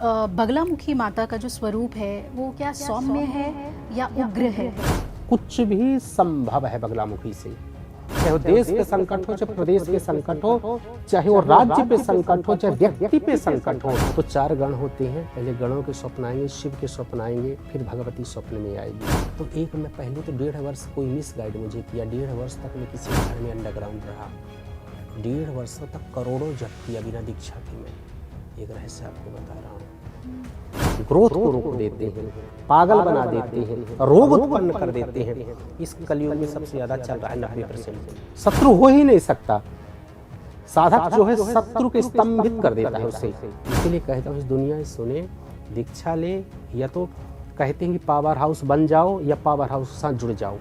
बगलामुखी माता का जो स्वरूप है वो क्या सौम्य है या उग्र है? कुछ भी संभव है बगलामुखी से। चाहे वो देश पे संकट हो, चाहे प्रदेश पे संकट हो, चाहे वो राज्य पे संकट हो, चाहे व्यक्ति पे संकट हो। तो 4 गण होते हैं। पहले गणों के स्वप्न आएंगे, शिव के स्वप्न आएंगे, फिर भगवती स्वप्न में आएगी। तो एक मैं पहले तो 1.5 वर्ष कोई मिसगाइड मुझे किया। 1.5 वर्ष तक मैं किसी घर में अंडरग्राउंड रहा। 1.5 वर्षों तक करोड़ों जप किया बिना दीक्षा के। मैं एक रहस्य आपको बता रहा हूँ। ग्रोथ को रोक देते हैं, पागल बना देते हैं, रोग उत्पन्न कर देते हैं। इस कलयुग में सबसे ज्यादा चल रहा है 90%। शत्रु हो ही नहीं सकता। साधक जो है शत्रु के स्तंभित कर देता है उसे। इसीलिए कहता हूँ इस दुनिया में सुने, दीक्षा ले, या तो कहते हैं कि पावर हाउस बन जाओ या पावर हाउस के साथ जुड़ जाओ।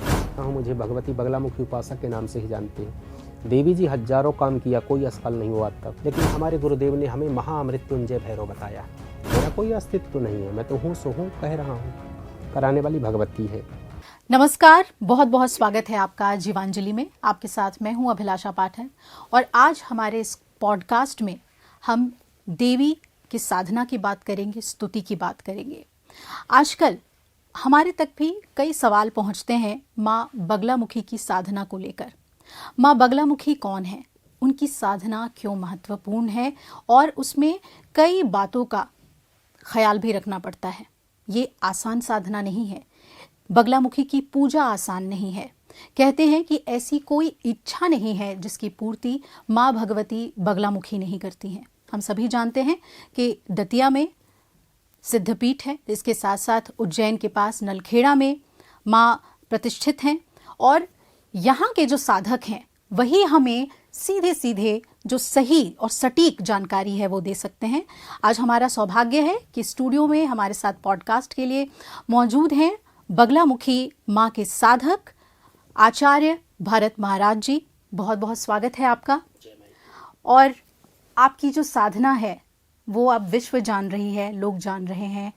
मुझे भगवती बगलामुखी उपासक के नाम से ही जानते हैं। देवी जी हजारों काम किया, कोई असफल नहीं हुआ तक, लेकिन हमारे गुरुदेव ने हमें महामृत्युंजय भैरव बताया। मेरा कोई अस्तित्व नहीं है, मैं तो हूँ सो हूँ कह रहा हूँ। कराने वाली भगवती है। नमस्कार, बहुत बहुत स्वागत है आपका जीवांजलि में। आपके साथ मैं हूँ अभिलाषा पाठक और आज हमारे इस पॉडकास्ट में हम देवी की साधना की बात करेंगे, स्तुति की बात करेंगे। आजकल हमारे तक भी कई सवाल पहुँचते हैं माँ बगलामुखी की साधना को लेकर। माँ बगलामुखी कौन है, उनकी साधना क्यों महत्वपूर्ण है और उसमें कई बातों का ख्याल भी रखना पड़ता है। ये आसान साधना नहीं है। बगलामुखी की पूजा आसान नहीं है। कहते हैं कि ऐसी कोई इच्छा नहीं है जिसकी पूर्ति माँ भगवती बगलामुखी नहीं करती हैं। हम सभी जानते हैं कि दतिया में सिद्धपीठ है, इसके साथ साथ उज्जैन के पास नलखेड़ा में माँ प्रतिष्ठित हैं और यहाँ के जो साधक हैं वही हमें सीधे सीधे जो सही और सटीक जानकारी है वो दे सकते हैं। आज हमारा सौभाग्य है कि स्टूडियो में हमारे साथ पॉडकास्ट के लिए मौजूद हैं बगलामुखी माँ के साधक आचार्य भरत महाराज जी। बहुत बहुत स्वागत है आपका। और आपकी जो साधना है वो अब विश्व जान रही है, लोग जान रहे हैं,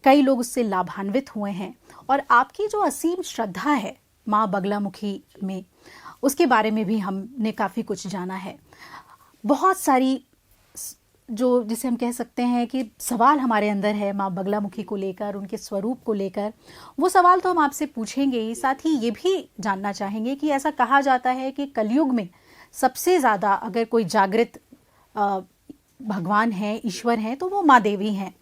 कई लोग उससे लाभान्वित हुए हैं और आपकी जो असीम श्रद्धा है माँ बगलामुखी में, उसके बारे में भी हमने काफ़ी कुछ जाना है। बहुत सारी जो जिसे हम कह सकते हैं कि सवाल हमारे अंदर है माँ बगलामुखी को लेकर, उनके स्वरूप को लेकर, वो सवाल तो हम आपसे पूछेंगे ही। साथ ही ये भी जानना चाहेंगे कि ऐसा कहा जाता है कि कलयुग में सबसे ज़्यादा अगर कोई जागृत भगवान है, ईश्वर हैं, तो वो माँ देवी हैं।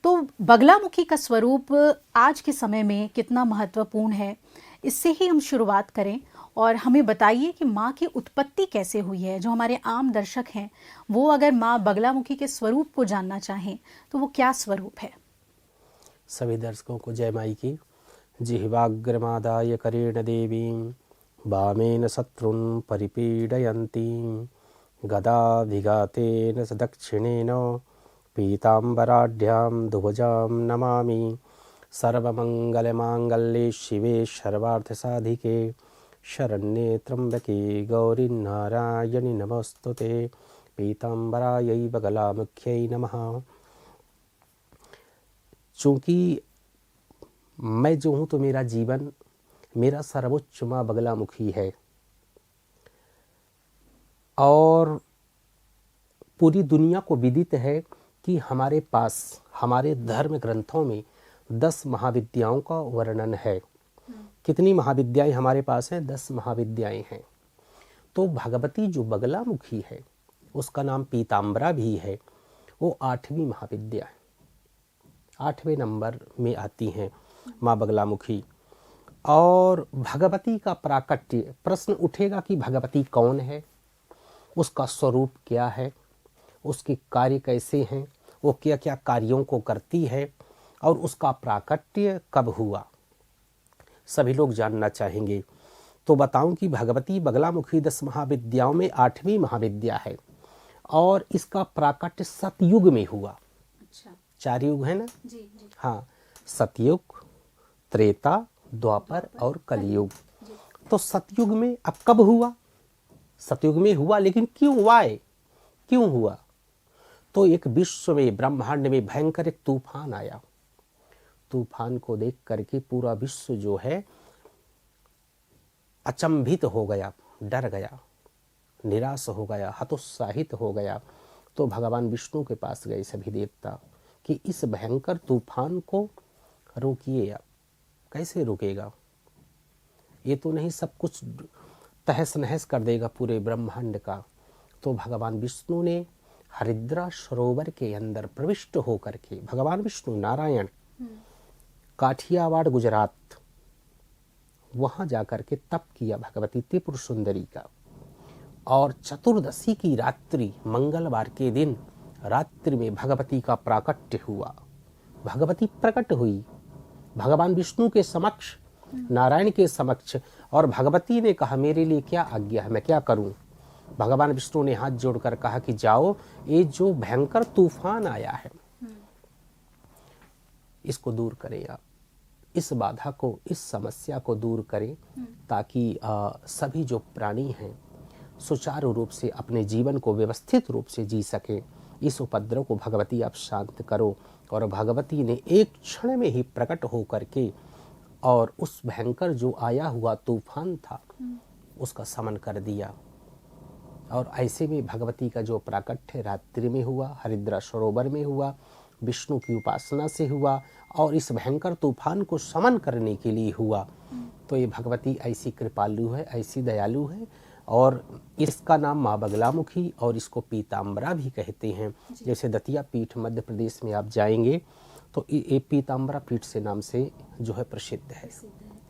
तो बगलामुखी का स्वरूप आज के समय में कितना महत्वपूर्ण है, इससे ही हम शुरुआत करें और हमें बताइए कि माँ की उत्पत्ति कैसे हुई है। जो हमारे आम दर्शक हैं वो अगर माँ बगलामुखी के स्वरूप को जानना चाहें तो वो क्या स्वरूप है? सभी दर्शकों को जय माई की। जिह्वाग्रमादाय करेण देवीं वामेन शत्रुन् परिपीडयन्तीं गदाधिघातेन स दक्षिणेन पीताम्बराढ्यां दुभुजां नमामि। सर्वमङ्गलमाङ्गल्ये शिवे सर्वार्थसाधिके शरण्ये त्र्यम्बके गौरी नारायणि नमोस्तुते। पीताम्बरायै बगलामुख्यै नमः। चूँकि मैं जो हूँ तो मेरा जीवन, मेरा सर्वोच्च माँ बगलामुखी है और पूरी दुनिया को विदित है कि हमारे पास हमारे धर्म ग्रंथों में 10 महाविद्याओं का वर्णन है। कितनी महाविद्याएं हमारे पास हैं? 10 महाविद्याएं हैं। तो भगवती जो बगलामुखी है उसका नाम पीताम्बरा भी है। वो 8वीं महाविद्या है, 8वें नंबर में आती हैं माँ बगलामुखी। और भगवती का प्राकट्य, प्रश्न उठेगा कि भगवती कौन है, उसका स्वरूप क्या है, उसके कार्य कैसे हैं, वो क्या क्या कार्यों को करती है और उसका प्राकट्य कब हुआ, सभी लोग जानना चाहेंगे। तो बताऊं कि भगवती बगलामुखी 10 महाविद्याओं में 8वीं महाविद्या है और इसका प्राकट्य सतयुग में हुआ। अच्छा। 4 युग है ना? जी जी। हाँ, सतयुग, त्रेता, द्वापर और कलयुग। तो सतयुग में अब कब हुआ? सतयुग में हुआ, लेकिन क्यों? वाय क्यों हुआ? तो एक विश्व में, ब्रह्मांड में भयंकर एक तूफान आया। तूफान को देख करके पूरा विश्व जो है अचंभित हो गया, डर गया, निराश हो गया, हतोत्साहित हो गया। तो भगवान विष्णु के पास गए सभी देवता कि इस भयंकर तूफान को रोकिए आप। कैसे रोकेगा? ये तो नहीं सब कुछ तहस नहस कर देगा पूरे ब्रह्मांड का। तो भगवान विष्णु ने हरिद्रा सरोवर के अंदर प्रविष्ट होकर के, भगवान विष्णु नारायण, काठियावाड़ गुजरात, वहां जाकर के तप किया भगवती त्रिपुर सुंदरी का। और चतुर्दशी की रात्रि, मंगलवार के दिन रात्रि में भगवती का प्राकट्य हुआ। भगवती प्रकट हुई भगवान विष्णु के समक्ष, नारायण के समक्ष, और भगवती ने कहा मेरे लिए क्या आज्ञा है, मैं क्या करूं? भगवान विष्णु ने हाथ जोड़कर कहा कि जाओ, ये जो भयंकर तूफान आया है इसको दूर करें आप, इस बाधा को, इस समस्या को दूर करें, ताकि सभी जो प्राणी हैं सुचारू रूप से अपने जीवन को व्यवस्थित रूप से जी सकें। इस उपद्रव को भगवती आप शांत करो। और भगवती ने एक क्षण में ही प्रकट होकर के और उस भयंकर जो आया हुआ तूफान था उसका शमन कर दिया। और ऐसे में भगवती का जो प्राकट्य रात्रि में हुआ, हरिद्रा सरोवर में हुआ, विष्णु की उपासना से हुआ और इस भयंकर तूफान को शमन करने के लिए हुआ। तो ये भगवती ऐसी कृपालु है, ऐसी दयालु है। और इसका नाम माँ बगलामुखी और इसको पीताम्बरा भी कहते हैं। जैसे दतिया पीठ मध्य प्रदेश में आप जाएंगे तो ये पीताम्बरा पीठ से नाम से जो है प्रसिद्ध है।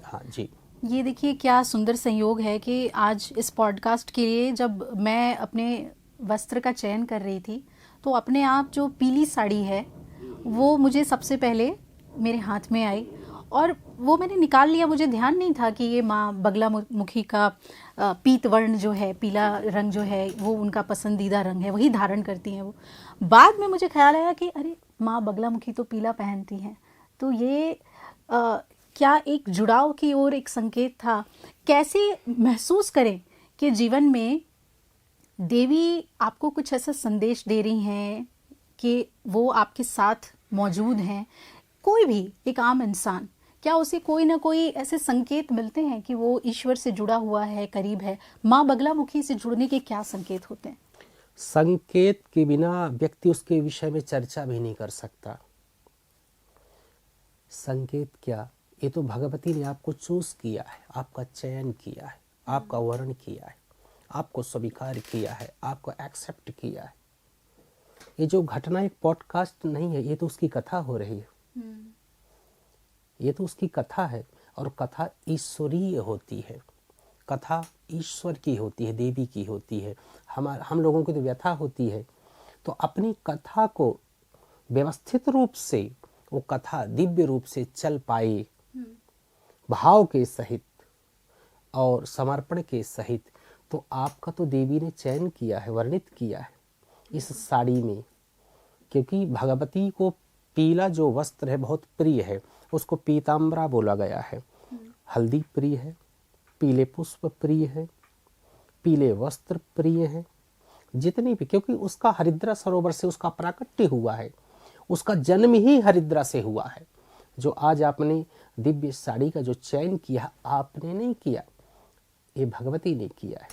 हाँ जी। ये देखिए क्या सुंदर संयोग है कि आज इस पॉडकास्ट के लिए जब मैं अपने वस्त्र का चयन कर रही थी तो अपने आप जो पीली साड़ी है वो मुझे सबसे पहले मेरे हाथ में आई और वो मैंने निकाल लिया। मुझे ध्यान नहीं था कि ये माँ बगलामुखी का पीत वर्ण जो है, पीला रंग जो है, वो उनका पसंदीदा रंग है, वही धारण करती हैं वो। बाद में मुझे ख्याल आया कि अरे माँ बगलामुखी तो पीला पहनती हैं। तो ये क्या एक जुड़ाव की ओर एक संकेत था। कैसे महसूस करें कि जीवन में देवी आपको कुछ ऐसा संदेश दे रही हैं कि वो आपके साथ मौजूद हैं। कोई भी एक आम इंसान, क्या उसे कोई ना कोई ऐसे संकेत मिलते हैं कि वो ईश्वर से जुड़ा हुआ है, करीब है? माँ बगलामुखी से जुड़ने के क्या संकेत होते हैं? संकेत के बिना व्यक्ति उसके विषय में चर्चा भी नहीं कर सकता। संकेत क्या, ये तो भगवती ने आपको चूज किया है, आपका चयन किया है, आपका वर्ण किया है, आपको स्वीकार किया है, आपको एक्सेप्ट किया है। ये जो घटना एक पॉडकास्ट नहीं है, ये तो उसकी कथा हो रही है। ये तो उसकी कथा है और कथा ईश्वरीय होती है। कथा ईश्वर की होती है, देवी की होती है। हम लोगों की तो व्यथा होती है। तो अपनी कथा को व्यवस्थित रूप से, वो कथा दिव्य रूप से चल पाए, भाव के सहित और समर्पण के सहित, तो आपका तो देवी ने चयन किया है, वर्णित किया है इस साड़ी में। क्योंकि भगवती को पीला जो वस्त्र है बहुत प्रिय है, उसको पीताम्बरा बोला गया है। हल्दी प्रिय है, पीले पुष्प प्रिय है, पीले वस्त्र प्रिय है, जितनी भी, क्योंकि उसका हरिद्रा सरोवर से उसका प्राकट्य हुआ है, उसका जन्म ही हरिद्रा से हुआ है। जो आज आपने दिव्य साड़ी का जो चयन किया, आपने नहीं किया, ये भगवती ने किया है।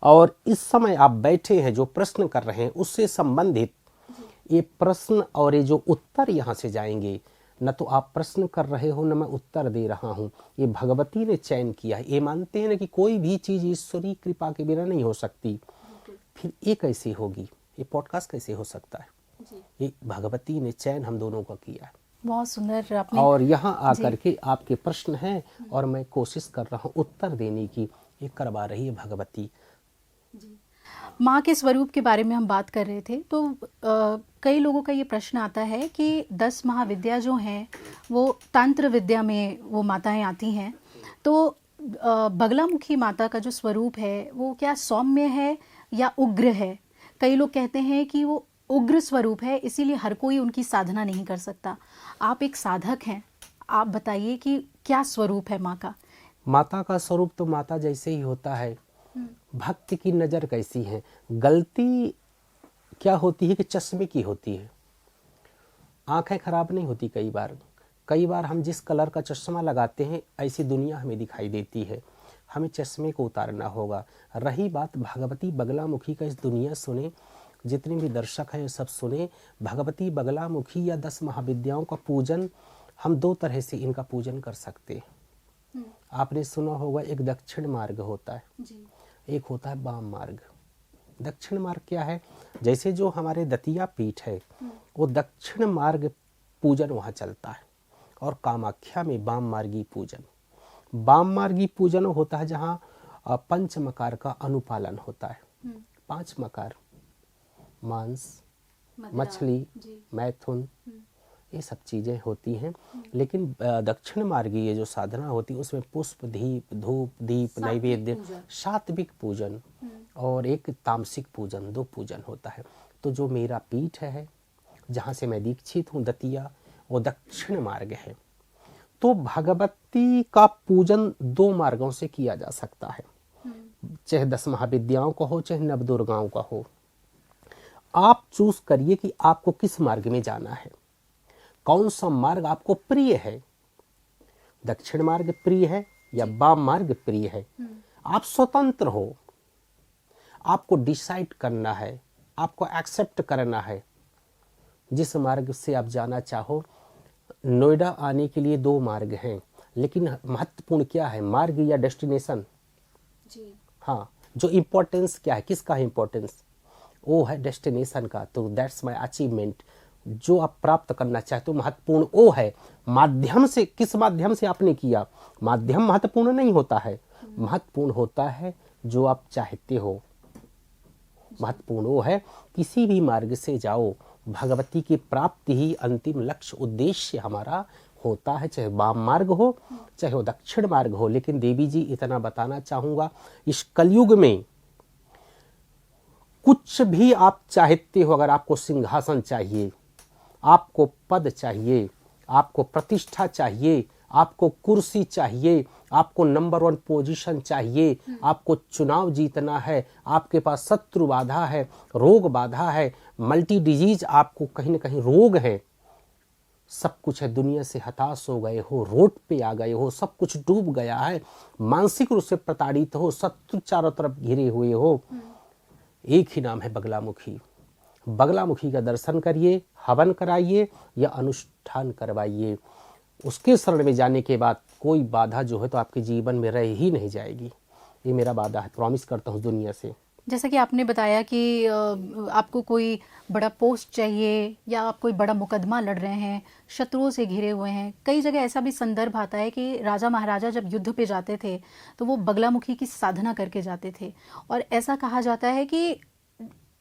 और इस समय आप बैठे हैं, जो प्रश्न कर रहे हैं उससे संबंधित ये प्रश्न और ये जो उत्तर यहाँ से जाएंगे, न तो आप प्रश्न कर रहे हो, न मैं उत्तर दे रहा हूँ, ये भगवती ने चयन किया है। ये मानते हैं ना कि कोई भी चीज़ ईश्वरी कृपा के बिना नहीं हो सकती। फिर ये कैसे होगी, ये पॉडकास्ट कैसे हो सकता है? ये भगवती ने चयन हम दोनों का किया है। बहुत सुंदर आपने। और यहाँ आकर के आपके प्रश्न हैं और मैं कोशिश कर रहा हूँ उत्तर देने की, ये करवा रही है भगवती। माँ के स्वरूप के बारे में हम बात कर रहे थे तो कई लोगों का ये प्रश्न आता है कि 10 महाविद्या जो हैं वो तंत्र विद्या में वो माताएं आती हैं, तो बगलामुखी माता का जो स्वरूप है वो क्या सौम्य है या उग्र है? कई लोग कहते हैं कि वो उग्र स्वरूप है, इसीलिए हर कोई उनकी साधना नहीं कर सकता। आप एक साधक हैं, आप बताइए कि क्या स्वरूप है माँ का? माता का स्वरूप तो माता जैसे ही होता है। भक्त की नज़र कैसी है? गलती क्या होती है कि चश्मे की होती है। आंखें खराब नहीं होती। कई बार हम जिस कलर का चश्मा लगाते हैं ऐसी दुनिया हमें दिखाई देती है। हमें चश्मे को उतारना होगा। रही बात भगवती बगलामुखी का, इस दुनिया सुने जितने भी दर्शक हैं सब सुने। भगवती बगलामुखी या 10 महाविद्याओं का पूजन हम 2 तरह से इनका पूजन कर सकते हैं। आपने सुना होगा एक दक्षिण मार्ग होता है जी। एक होता है वाम मार्ग। दक्षिण मार्ग क्या है? जैसे जो हमारे दतिया पीठ है वो दक्षिण मार्ग पूजन वहाँ चलता है, और कामाख्या में वाम मार्गी पूजन। वाम मार्गी पूजन होता है जहाँ पंच मकार का अनुपालन होता है। 5 मकार, मांस, मछली, मैथुन, ये सब चीज़ें होती हैं। लेकिन दक्षिण मार्गी ये जो साधना होती है उसमें पुष्प, दीप, धूप, दीप, नैवेद्य, सात्विक पूजन और एक तामसिक पूजन, 2 पूजन होता है। तो जो मेरा पीठ है जहाँ से मैं दीक्षित हूँ दतिया, वो दक्षिण मार्ग है। तो भगवती का पूजन 2 मार्गों से किया जा सकता है, चाहे 10 महाविद्याओं का हो चाहे नवदुर्गाओं का हो। आप चूज करिए कि आपको किस मार्ग में जाना है, कौन सा मार्ग आपको प्रिय है। दक्षिण मार्ग प्रिय है या वाम मार्ग प्रिय है, आप स्वतंत्र हो। आपको डिसाइड करना है, आपको एक्सेप्ट करना है जिस मार्ग से आप जाना चाहो। नोएडा आने के लिए 2 मार्ग हैं, लेकिन महत्वपूर्ण क्या है, मार्ग या डेस्टिनेशन जी। हाँ, जो इम्पोर्टेंस क्या है, किसका है इम्पोर्टेंस, वो है डेस्टिनेशन का। तो दैट्स माय अचीवमेंट, जो आप प्राप्त करना चाहते हो महत्वपूर्ण वो है। माध्यम से, किस माध्यम से आपने किया, माध्यम महत्वपूर्ण नहीं होता है, महत्वपूर्ण होता है जो आप चाहते हो। महत्वपूर्ण वो है किसी भी मार्ग से जाओ, भगवती की प्राप्ति ही अंतिम लक्ष्य उद्देश्य हमारा होता है, चाहे वाम मार्ग हो चाहे वो दक्षिण मार्ग हो। लेकिन देवी जी इतना बताना चाहूंगा, इस कलयुग में कुछ भी आप चाहते हो, अगर आपको सिंहासन चाहिए, आपको पद चाहिए, आपको प्रतिष्ठा चाहिए, आपको कुर्सी चाहिए, आपको नंबर 1 पोजीशन चाहिए, आपको चुनाव जीतना है, आपके पास शत्रु बाधा है, रोग बाधा है, मल्टी डिजीज, आपको कहीं ना कहीं रोग है, सब कुछ है, दुनिया से हताश हो गए हो, रोड पे आ गए हो, सब कुछ डूब गया है, मानसिक रूप से प्रताड़ित हो, शत्रु चारों तरफ घिरे हुए हो, एक ही नाम है बगलामुखी। बगलामुखी का दर्शन करिए, हवन कराइए या अनुष्ठान करवाइए। उसके शरण में जाने के बाद कोई बाधा जो है तो आपके जीवन में रह ही नहीं जाएगी। ये मेरा वादा है, प्रॉमिस करता हूँ दुनिया से। जैसा कि आपने बताया कि आपको कोई बड़ा पोस्ट चाहिए या आप कोई बड़ा मुकदमा लड़ रहे हैं, शत्रुओं से घिरे हुए हैं। कई जगह ऐसा भी संदर्भ आता है कि राजा महाराजा जब युद्ध पे जाते थे तो वो बगलामुखी की साधना करके जाते थे, और ऐसा कहा जाता है कि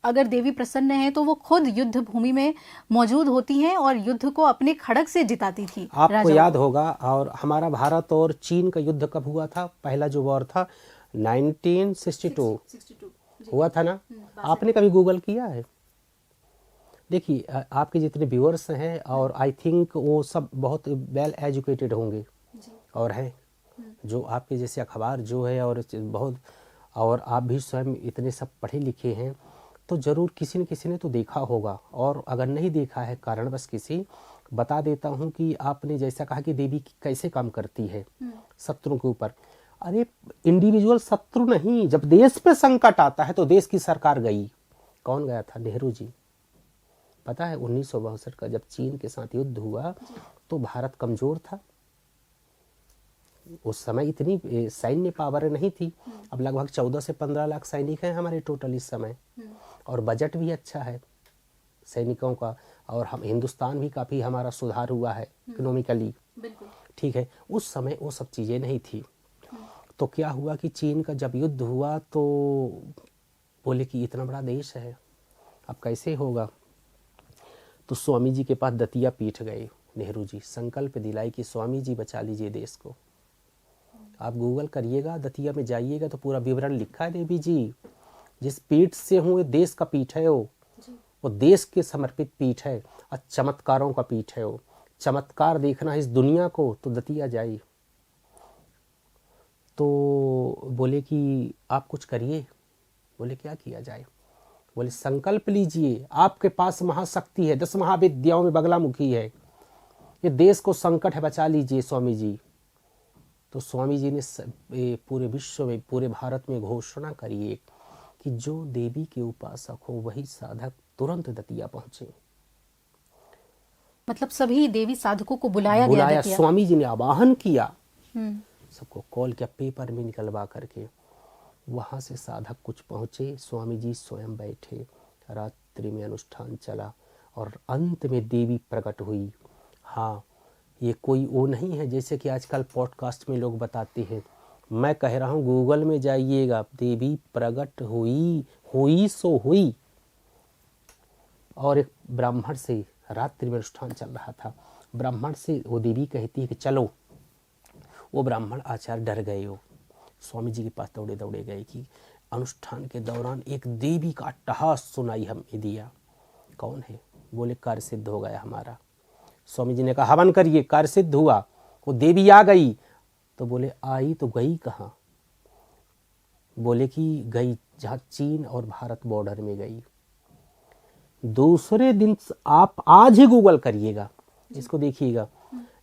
अगर देवी प्रसन्न है तो वो खुद युद्ध भूमि में मौजूद होती हैं और युद्ध को अपने खड़ग से जिताती थी। आपको याद होगा, और हमारा भारत और चीन का युद्ध कब हुआ था? पहला जो वॉर था 1962 हुआ था ना। आपने कभी गूगल किया है? देखिए, आपके जितने व्यूअर्स हैं और आई थिंक वो सब बहुत वेल एजुकेटेड होंगे और हैं, जो आपके जैसे अखबार जो है और बहुत, और आप भी स्वयं इतने सब पढ़े लिखे हैं, तो ज़रूर किसी न किसी ने तो देखा होगा। और अगर नहीं देखा है कारणवश किसी, बता देता हूँ कि आपने जैसा कहा कि देवी कैसे काम करती है शत्रुओं के ऊपर। अरे इंडिविजुअल शत्रु नहीं, जब देश पे संकट आता है तो देश की सरकार गई। कौन गया था? नेहरू जी। पता है 1962 का जब चीन के साथ युद्ध हुआ तो भारत कमजोर था। उस समय इतनी सैन्य पावर नहीं थी। अब लगभग 14 से 15 लाख सैनिक हैं हमारे टोटल इस समय, और बजट भी अच्छा है सैनिकों का, और हम हिंदुस्तान भी काफ़ी हमारा सुधार हुआ है इकोनॉमिकली। ठीक है, उस समय वो सब चीज़ें नहीं थी। तो क्या हुआ कि चीन का जब युद्ध हुआ तो बोले कि इतना बड़ा देश है, अब कैसे होगा। तो स्वामी जी के पास दतिया पीठ गए नेहरू जी, संकल्प दिलाई कि स्वामी जी बचा लीजिए देश को। आप गूगल करिएगा, दतिया में जाइएगा तो पूरा विवरण लिखा है। देवी जी जिस पीठ से हूँ, देश का पीठ है, वो देश के समर्पित पीठ है और चमत्कारों का पीठ है। वो चमत्कार देखना है इस दुनिया को तो दतिया जाइए। तो बोले कि आप कुछ करिए। बोले क्या किया जाए? बोले संकल्प लीजिए, आपके पास महाशक्ति है, 10 महाविद्याओं में बगलामुखी है, ये देश को संकट है, बचा लीजिए स्वामी जी। तो स्वामी जी ने पूरे विश्व में, पूरे भारत में घोषणा करी कि जो देवी के उपासक हो वही साधक तुरंत दतिया पहुंचे। मतलब सभी देवी साधकों को बुलाया गया दतिया। स्वामी जी ने आवाहन किया, हम्म। सबको कॉल किया, पेपर में निकलवा करके। वहां से साधक कुछ पहुंचे, स्वामी जी स्वयं बैठे, रात्रि में अनुष्ठान चला और अंत में देवी प्रकट हुई। हाँ, ये कोई वो नहीं है जैसे कि आजकल पॉडकास्ट में लोग बताते हैं। मैं कह रहा हूँ गूगल में जाइएगा, देवी प्रकट हुई, हुई सो हुई। और एक ब्राह्मण से रात्रि में अनुष्ठान चल रहा था, ब्राह्मण से वो देवी कहती है कि चलो। वो ब्राह्मण आचार्य डर गए, हो स्वामी जी के पास दौड़े दौड़े गए कि अनुष्ठान के दौरान एक देवी का अट्टहास सुनाई हमें दिया। कौन है? बोले कार्य सिद्ध हो गया हमारा। स्वामी जी ने कहा हवन करिए, कार्य सिद्ध हुआ। वो देवी आ गई। तो बोले आई तो गई कहाँ? बोले कि गई जहाँ चीन और भारत बॉर्डर में गई। दूसरे दिन आप आज ही गूगल करिएगा, इसको देखिएगा।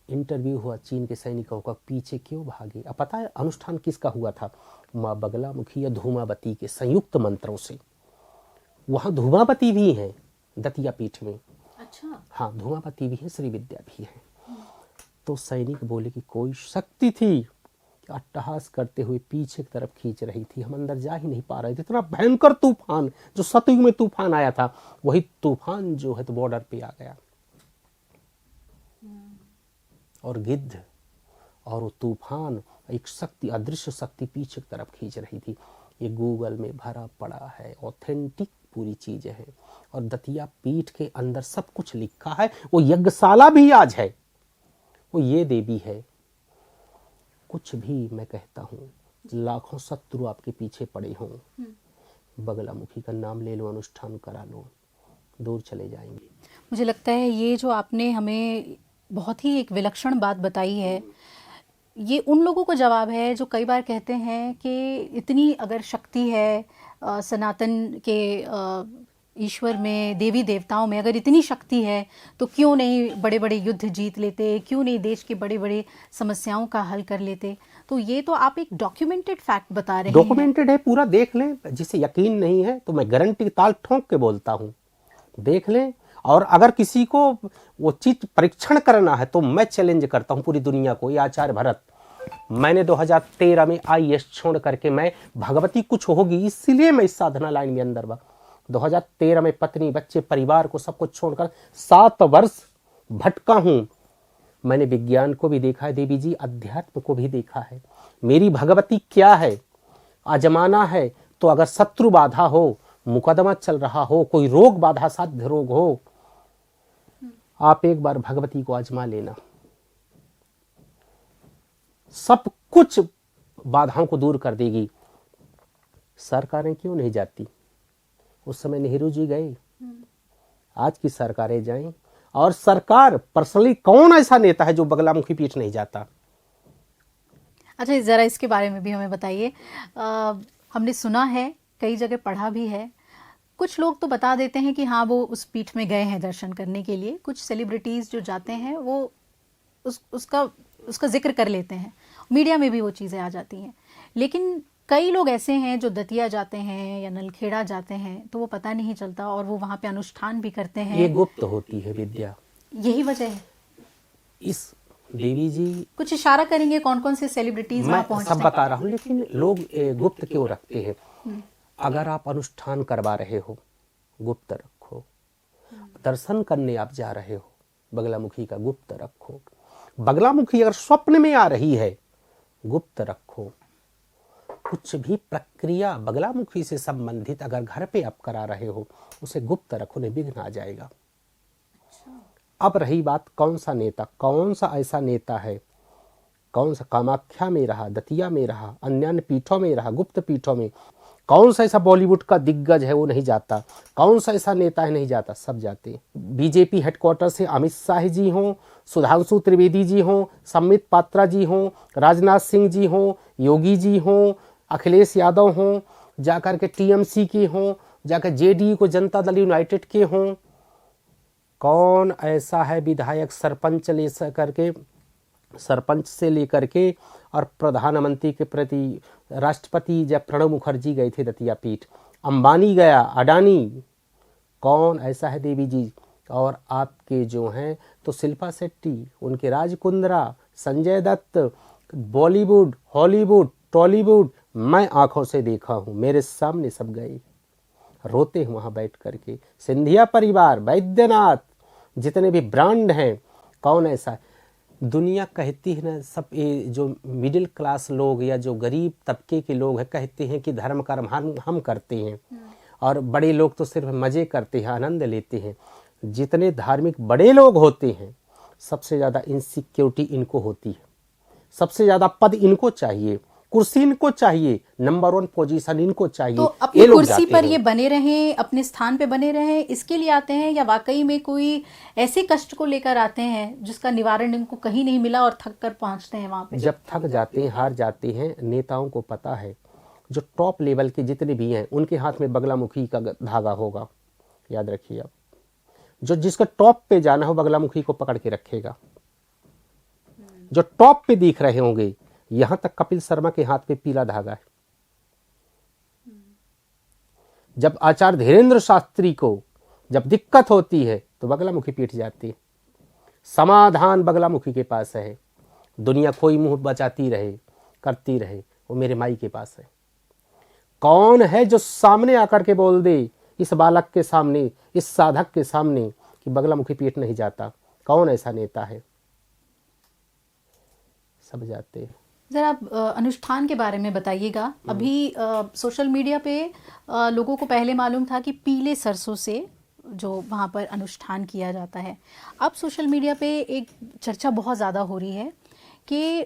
इंटरव्यू हुआ चीन के सैनिकों का, पीछे क्यों भागे। अब पता है अनुष्ठान किसका हुआ था? माँ बगलामुखी या धूमावती के संयुक्त मंत्रों से। वहाँ धूमावती भी हैं दतिया पीठ में। अच्छा। हाँ, धूमावती भी है, श्री विद्या भी है। तो सैनिक बोले कि कोई शक्ति थी, अट्टहास करते हुए पीछे की तरफ खींच रही थी, हम अंदर जा ही नहीं पा रहे थे। इतना भयंकर तूफान, जो सतयुग में तूफान आया था, वही तूफान जो है तो बॉर्डर पे आ गया। और गिद्ध और वो तूफान, एक शक्ति, अदृश्य शक्ति पीछे की तरफ खींच रही थी। ये गूगल में भरा पड़ा है, ऑथेंटिक पूरी चीजें हैं। और दतिया पीठ के अंदर सब कुछ लिखा है। वो यज्ञशाला भी आज है, वो ये देवी है। कुछ भी मैं कहता हूँ, लाखों शत्रु आपके पीछे पड़े हों, बगलामुखी का नाम ले लो, अनुष्ठान करा लो, दूर चले जाएंगे। मुझे लगता है ये जो आपने हमें बहुत ही एक विलक्षण बात बताई है, ये उन लोगों को जवाब है जो कई बार कहते हैं कि इतनी अगर शक्ति है सनातन के ईश्वर में, देवी देवताओं में अगर इतनी शक्ति है तो क्यों नहीं बड़े बड़े युद्ध जीत लेते, क्यों नहीं देश की बड़ी बड़ी समस्याओं का हल कर लेते। तो ये तो आप एक डॉक्यूमेंटेड फैक्ट बता रहे हैं। डॉक्यूमेंटेड है, पूरा देख लें। जिसे यकीन नहीं है तो मैं गारंटी ताल ठोंक के बोलता हूँ, देख लें। और अगर किसी को वो चीज परीक्षण करना है तो मैं चैलेंज करता हूँ पूरी दुनिया को। ये आचार्य भरत, मैंने 2013 में IAS छोड़ करके, मैं भगवती कुछ होगी इसलिए मैं इस साधना लाइन में अंदर बा। 2013 में पत्नी, बच्चे, परिवार को सब कुछ छोड़कर 7 वर्ष भटका हूँ। मैंने विज्ञान को भी देखा है देवी जी, अध्यात्म को भी देखा है। मेरी भगवती क्या है आजमाना है। तो अगर शत्रु बाधा हो, मुकदमा चल रहा हो, कोई रोग बाधा साध्य रोग हो, आप एक बार भगवती को आजमा लेना, सब कुछ बाधाओं को दूर कर देगी। सरकारें क्यों नहीं जाती? उस समय नेहरू जी गए, आज की सरकारें जाएं। और सरकार पर्सनली कौन ऐसा नेता है जो बगलामुखी पीठ नहीं जाता? अच्छा, जरा इसके बारे में भी हमें बताइए। हमने सुना है, कई जगह पढ़ा भी है, कुछ लोग तो बता देते हैं कि हाँ वो उस पीठ में गए हैं दर्शन करने के लिए। कुछ सेलिब्रिटीज जो जाते हैं वो उसका जिक्र कर लेते हैं, मीडिया में भी वो चीज़ें आ जाती हैं। लेकिन कई लोग ऐसे हैं जो दतिया जाते हैं या नलखेड़ा जाते हैं तो वो पता नहीं चलता और वो वहाँ पे अनुष्ठान भी करते हैं। ये गुप्त होती है विद्या, यही वजह है। इस देवी जी कुछ इशारा करेंगे कौन कौन से सेलिब्रिटीज वहाँ पहुँचते हैं? सब बता रहा हूँ, लेकिन लोग गुप्त क्यों रखते हैं? अगर आप अनुष्ठान करवा रहे हो, गुप्त रखो। दर्शन करने आप जा रहे हो, बगलामुखी का गुप्त रखो। बगलामुखी अगर स्वप्न में आ रही है, गुप्त रखो। कुछ भी प्रक्रिया बगलामुखी से संबंधित अगर घर पे आप करा रहे हो, उसे गुप्त रखो, निर्विघ्न आ जाएगा। अब रही बात कौन सा नेता, कौन सा ऐसा नेता है, कौन सा कामाख्या में रहा, दतिया में रहा, अन्य पीठों में रहा, गुप्त पीठों में, कौन सा ऐसा बॉलीवुड का दिग्गज है वो नहीं जाता, कौन सा ऐसा नेता है नहीं जाता? सब जाते। बीजेपी हेडक्वार्टर से अमित शाह जी हों, सुधांशु त्रिवेदी जी हों, सम्बित पात्रा जी हों, राजनाथ सिंह जी हों, योगी जी हों, अखिलेश यादव हों, जाकर के TMC के हों, जाकर JDU को जनता दल यूनाइटेड के हों, कौन ऐसा है विधायक, सरपंच से लेकर के और प्रधानमंत्री के प्रति, राष्ट्रपति जब प्रणब मुखर्जी गए थे दतिया पीठ, अंबानी गया, अडानी, कौन ऐसा है देवी जी? और आपके जो हैं तो शिल्पा शेट्टी, उनके राज कुंद्रा, संजय दत्त, बॉलीवुड, हॉलीवुड, टॉलीवुड, मैं आंखों से देखा हूँ, मेरे सामने सब गए, रोते हैं वहाँ बैठ करके। सिंधिया परिवार, बैद्यनाथ, जितने भी ब्रांड हैं, कौन ऐसा है? दुनिया कहती है ना, सब ये जो मिडिल क्लास लोग या जो गरीब तबके के लोग हैं कहते हैं कि धर्म कर्म हम करते हैं, और बड़े लोग तो सिर्फ मज़े करते हैं, आनंद लेते हैं। जितने धार्मिक बड़े लोग होते हैं सबसे ज़्यादा इनसिक्योरिटी इनको होती है, सबसे ज़्यादा पद इनको चाहिए, कुर्सी इनको चाहिए, नंबर 1 पोजीशन इनको चाहिए। तो अपनी कुर्सी पर ये बने रहें, अपने स्थान पे बने रहें, इसके लिए आते हैं, या वाकई में कोई ऐसे कष्ट को लेकर आते हैं जिसका निवारण इनको कहीं नहीं मिला और थक कर पहुंचते हैं वहां पे? जब थक जाते हैं, हार जाते हैं, नेताओं को पता है जो टॉप लेवल के जितने भी हैं उनके हाथ में बगलामुखी का धागा होगा, याद रखिए आप। जो जिसका टॉप पे जाना हो बगलामुखी को पकड़ के रखेगा। जो टॉप पे दिख रहे होंगे, यहां तक कपिल शर्मा के हाथ पे पीला धागा है। जब आचार्य धीरेन्द्र शास्त्री को जब दिक्कत होती है तो बगलामुखी पीट जाती है। समाधान बगलामुखी के पास है। दुनिया कोई मुंह बचाती रहे, करती रहे, वो मेरे माई के पास है। कौन है जो सामने आकर के बोल दे इस बालक के सामने, इस साधक के सामने कि बगलामुखी पीट नहीं जाता? कौन ऐसा नेता है? सब जाते हैं। जरा आप अनुष्ठान के बारे में बताइएगा। अभी सोशल मीडिया पे लोगों को पहले मालूम था कि पीले सरसों से जो वहाँ पर अनुष्ठान किया जाता है। अब सोशल मीडिया पे एक चर्चा बहुत ज़्यादा हो रही है कि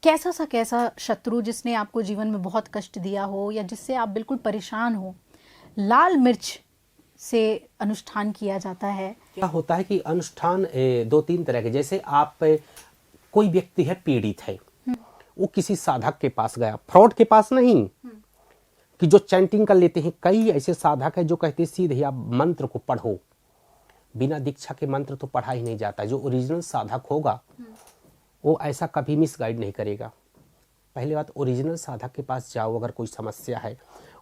कैसा शत्रु जिसने आपको जीवन में बहुत कष्ट दिया हो या जिससे आप बिल्कुल परेशान हो, लाल मिर्च से अनुष्ठान किया जाता है। क्या होता है कि अनुष्ठान 2-3 तरह के, जैसे आप कोई व्यक्ति है पीड़ित है, वो किसी साधक के पास गया, फ्रॉड के पास नहीं कि जो चैंटिंग कर लेते हैं। कई ऐसे साधक है जो कहते हैं सीधे आप मंत्र को पढ़ो, बिना दीक्षा के मंत्र तो पढ़ा ही नहीं जाता। जो ओरिजिनल साधक होगा वो ऐसा कभी मिसगाइड नहीं करेगा। पहली बात, ओरिजिनल साधक के पास जाओ, अगर कोई समस्या है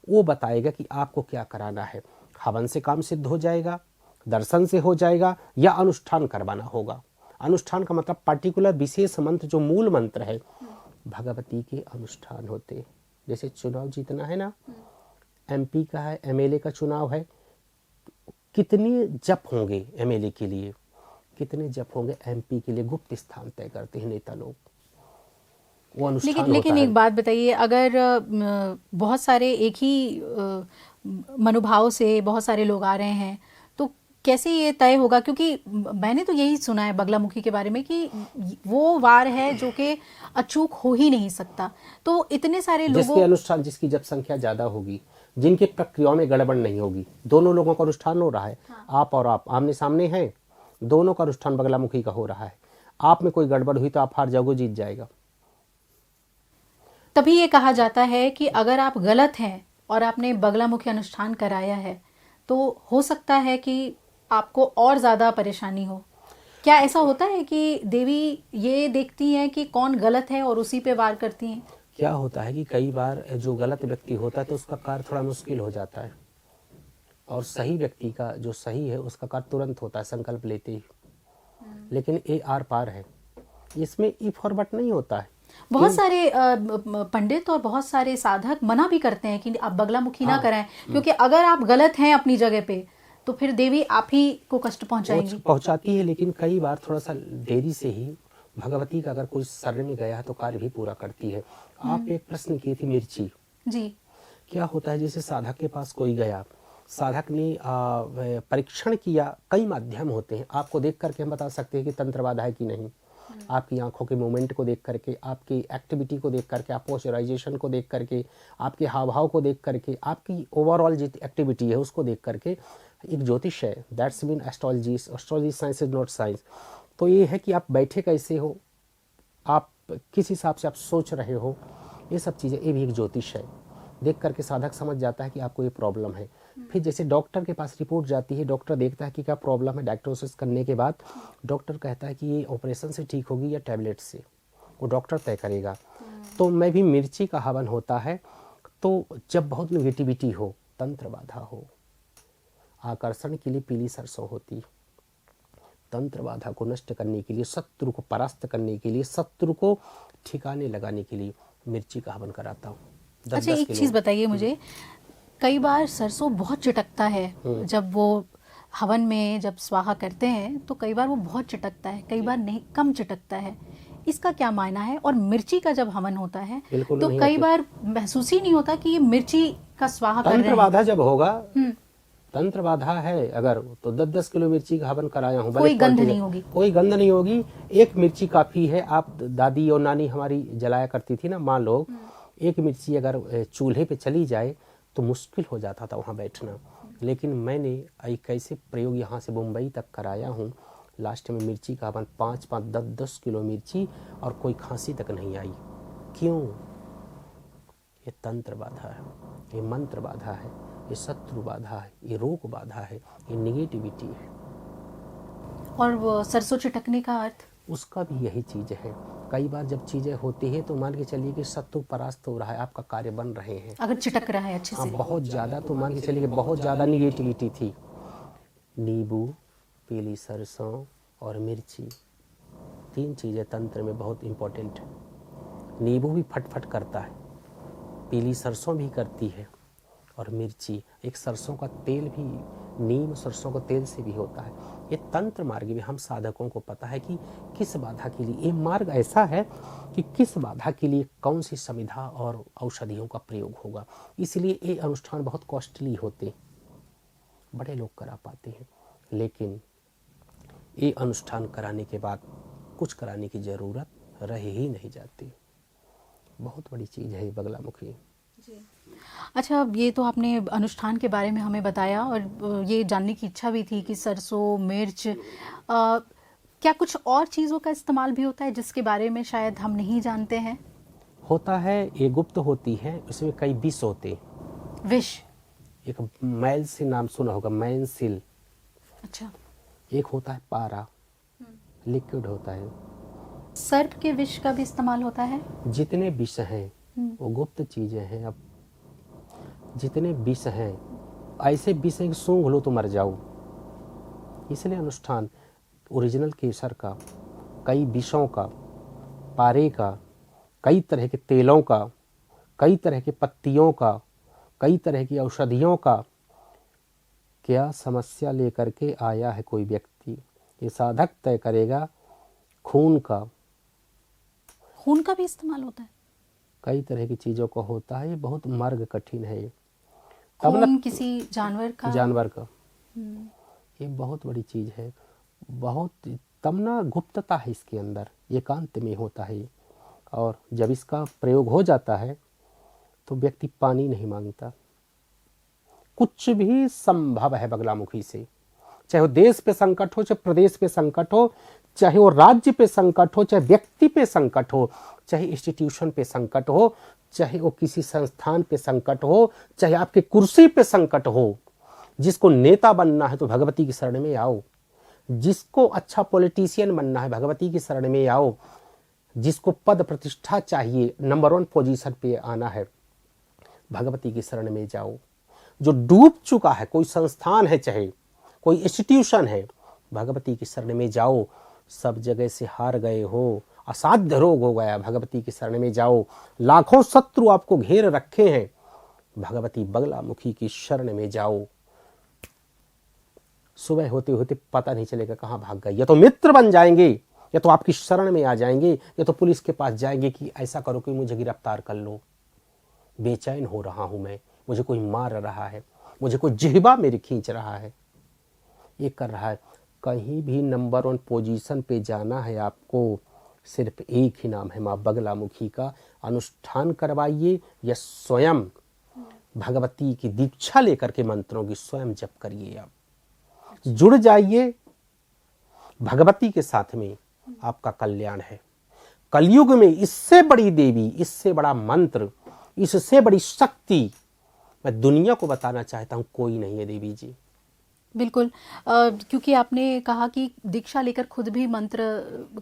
वो बताएगा कि आपको क्या कराना है। हवन से काम सिद्ध हो जाएगा, दर्शन से हो जाएगा, या अनुष्ठान करवाना होगा। अनुष्ठान का मतलब पर्टिकुलर विशेष मंत्र, जो मूल मंत्र है भगवती के अनुष्ठान होते। जैसे चुनाव जीतना है ना, एमपी का है, एमएलए का चुनाव है, कितने जप होंगे एमएलए के लिए, कितने जप होंगे एमपी के लिए, गुप्त स्थान तय करते हैं नेता लोग, वो अनुष्ठान लेकिन एक बात बताइए, अगर बहुत सारे एक ही मनोभाव से बहुत सारे लोग आ रहे हैं तो कैसे ये तय होगा? क्योंकि मैंने तो यही सुना है बगलामुखी के बारे में कि वो वार है जो कि अचूक हो ही नहीं सकता। तो इतने सारे लोगों, जिसके अनुष्ठान, जिसकी जब संख्या ज्यादा होगी, जिनके प्रक्रियाओं में गड़बड़ नहीं होगी, दोनों लोगों का अनुष्ठान हो रहा है। हाँ। आप और आप आमने सामने हैं, दोनों का अनुष्ठान बगलामुखी का हो रहा है। आप में कोई गड़बड़ हुई तो आप हार जाओगे, जीत जाएगा। तभी ये कहा जाता है कि अगर आप गलत हैं और आपने बगलामुखी अनुष्ठान कराया है तो हो सकता है कि आपको और ज़्यादा परेशानी हो। क्या ऐसा होता है कि देवी ये देखती हैं कि कौन गलत है और उसी पे वार करती हैं? क्या होता है कि कई बार जो गलत व्यक्ति होता है तो उसका कार्य थोड़ा मुश्किल हो जाता है, और सही व्यक्ति का जो सही है उसका कार्य तुरंत होता है संकल्प लेते ही। लेकिन ये आर पार है, इसमें ई फॉरवर्ड नहीं होता है। बहुत सारे पंडित और बहुत सारे साधक मना भी करते हैं कि आप बगलामुखी ना कराएं, क्योंकि अगर आप गलत हैं अपनी जगह पे तो फिर देवी आप ही को कष्ट पहुंचाएंगी। पहुंचाती है, लेकिन कई बार थोड़ा सा देरी से ही भगवती का अगर कोई शरण में गया है तो कार्य भी पूरा करती है। आप एक प्रश्न किए थी मिर्ची जी, क्या होता है, जैसे साधक के पास कोई गया, साधक ने परीक्षण किया, कई माध्यम होते हैं, आपको देख करके हम बता सकते हैं कि तंत्र बाधा है कि नहीं। आपकी आंखों के मूवमेंट को देख करके, आपकी एक्टिविटी को देख करके, आप पोस्चराइजेशन को देख करके, आपके हाव भाव को देख करके, आपकी ओवरऑल जितनी एक्टिविटी है उसको देख करके एक ज्योतिष है, that's mean astrology. Astrology science is not science. तो ये है कि आप बैठे कैसे हो, आप किस हिसाब से आप सोच रहे हो, ये सब चीज़ें, ये भी एक ज्योतिष है। देख करके साधक समझ जाता है कि आपको ये प्रॉब्लम है। फिर जैसे डॉक्टर के पास रिपोर्ट जाती है, डॉक्टर देखता है कि क्या प्रॉब्लम है, डायग्नोसिस करने के बाद डॉक्टर कहता है कि ये ऑपरेशन से ठीक होगी या टैबलेट से, वो डॉक्टर तय करेगा। तो मैं भी मिर्ची का हवन होता है, तो जब बहुत नेगेटिविटी हो, तंत्र बाधा हो। आकर्षण के लिए पीली सरसों होती, तंत्र बाधा को नष्ट करने के लिए, शत्रु को परास्त करने के लिए, शत्रु को ठिकाने लगाने के लिए मिर्ची का हवन कराता हूँ। अच्छा, एक चीज़ बताइए मुझे, कई बार सरसों बहुत चिटकता है, जब वो हवन में जब स्वाहा करते हैं तो कई बार वो बहुत चिटकता है, कई बार नहीं, कम चिटकता है, इसका क्या मायना है? और मिर्ची का जब हवन होता है तो कई बार महसूस ही नहीं होता कि ये मिर्ची का स्वाहा कर रहे हैं। तंत्र बाधा जब होगा, तंत्र बाधा है अगर, तो 10-10 किलो मिर्ची का हवन कराया हूँ, कोई गंध नहीं होगी, कोई गंध नहीं होगी। एक मिर्ची काफी है। आप दादी और नानी हमारी जलाया करती थी ना माँ लोग, एक मिर्ची अगर चूल्हे पे चली जाए तो मुश्किल हो जाता था वहाँ बैठना। लेकिन मैंने एक ऐसे प्रयोग यहाँ से मुंबई तक कराया हूँ, लास्ट में मिर्ची का हवन 5-5, 10-10 किलो मिर्ची, और कोई खांसी तक नहीं आई। क्यों? ये तंत्र बाधा है, ये मंत्र बाधा है, ये शत्रु बाधा है, ये रोग बाधा है, ये निगेटिविटी है। और वो सरसों चिटकने का अर्थ? उसका भी यही चीज है। कई बार जब चीजें होती है तो मान के चलिए कि शत्रु परास्त हो रहा है, आपका कार्य बन रहे हैं, अगर चिटक रहा है अच्छे से, बहुत ज्यादा, तो मान के चलिए कि बहुत ज्यादा निगेटिविटी थी। नींबू, पीली सरसों और मिर्ची, 3 चीजें तंत्र में बहुत इंपॉर्टेंट है। नींबू भी फटफट करता है, पीली सरसों भी करती है, और मिर्ची, एक सरसों का तेल भी, नीम सरसों का तेल से भी होता है। ये तंत्र मार्ग में हम साधकों को पता है कि किस बाधा के लिए, ये मार्ग ऐसा है कि किस बाधा के लिए कौन सी समिधा और औषधियों का प्रयोग होगा। इसलिए ये अनुष्ठान बहुत कॉस्टली होते, बड़े लोग करा पाते हैं, लेकिन ये अनुष्ठान कराने के बाद कुछ कराने की जरूरत रह ही नहीं जाती। बहुत बड़ी चीज है ये बगलामुखी। अच्छा, ये तो आपने अनुष्ठान के बारे में हमें बताया, और ये जानने की इच्छा भी थी कि सरसों, मिर्च, क्या कुछ और चीज़ों का इस्तेमाल भी होता है जिसके बारे में शायद हम नहीं जानते हैं? होता है, ये गुप्त होती है, इसमें कई विष होते। विष? एक मैलसिल नाम सुना होगा, मैनसिल। अच्छा। एक होता है पारा, लिक्विड होता है। सर्प के विष का भी इस्तेमाल होता है? जितने विष हैं वो गुप्त चीजें हैं। अब जितने विष हैं, ऐसे विष हैं कि सूंघ लो तो मर जाओ। इसलिए अनुष्ठान ओरिजिनल केसर का, कई विषों का, पारे का, कई तरह के तेलों का, कई तरह के पत्तियों का, कई तरह की औषधियों का, क्या समस्या लेकर के आया है कोई व्यक्ति, ये साधक तय करेगा। खून का भी इस्तेमाल होता है, कई तरह की चीजों का होता है। ये बहुत मार्ग कठिन है। खून किसी जानवर का, ये बहुत बड़ी चीज है, बहुत, तब ना गुप्तता है इसके अंदर, एकांत में होता है। और जब इसका प्रयोग हो जाता है तो व्यक्ति पानी नहीं मांगता। कुछ भी संभव है बगलामुखी से, चाहे वो देश पे संकट हो, चाहे प्रदेश पे संकट हो, चाहे वो राज्य पे संकट हो, चाहे व्यक्ति पे संकट हो, चाहे इंस्टीट्यूशन पे संकट हो, चाहे वो किसी संस्थान पे संकट हो, चाहे आपके कुर्सी पे संकट हो। जिसको नेता बनना है तो भगवती की शरण में आओ, जिसको अच्छा पॉलिटिशियन बनना है भगवती की शरण में आओ, जिसको पद प्रतिष्ठा चाहिए, नंबर 1 पोजीशन पे आना है, भगवती की शरण में जाओ। जो डूब चुका है, कोई संस्थान है, चाहे कोई इंस्टीट्यूशन है, भगवती की शरण में जाओ। सब जगह से हार गए हो, असाध्य रोग हो गया, भगवती की शरण में जाओ। लाखों शत्रु आपको घेर रखे हैं, भगवती बगलामुखी की शरण में जाओ। सुबह होते होते पता नहीं चलेगा कहाँ भाग गए, या तो मित्र बन जाएंगे, या तो आपकी शरण में आ जाएंगे, या तो पुलिस के पास जाएंगे कि ऐसा करो कि मुझे गिरफ्तार कर लो, बेचैन हो रहा हूं मैं, मुझे कोई मार रहा है, मुझे कोई जिह्वा मेरी खींच रहा है, ये कर रहा है। कहीं भी नंबर 1 पोजीशन पे जाना है आपको, सिर्फ एक ही नाम है माँ बगलामुखी का। अनुष्ठान करवाइए या स्वयं भगवती की दीक्षा लेकर के मंत्रों की स्वयं जप करिए। आप जुड़ जाइए भगवती के साथ में, आपका कल्याण है। कलयुग में इससे बड़ी देवी, इससे बड़ा मंत्र, इससे बड़ी शक्ति मैं दुनिया को बताना चाहता हूं, कोई नहीं है देवी जी। बिल्कुल। क्योंकि आपने कहा कि दीक्षा लेकर खुद भी मंत्र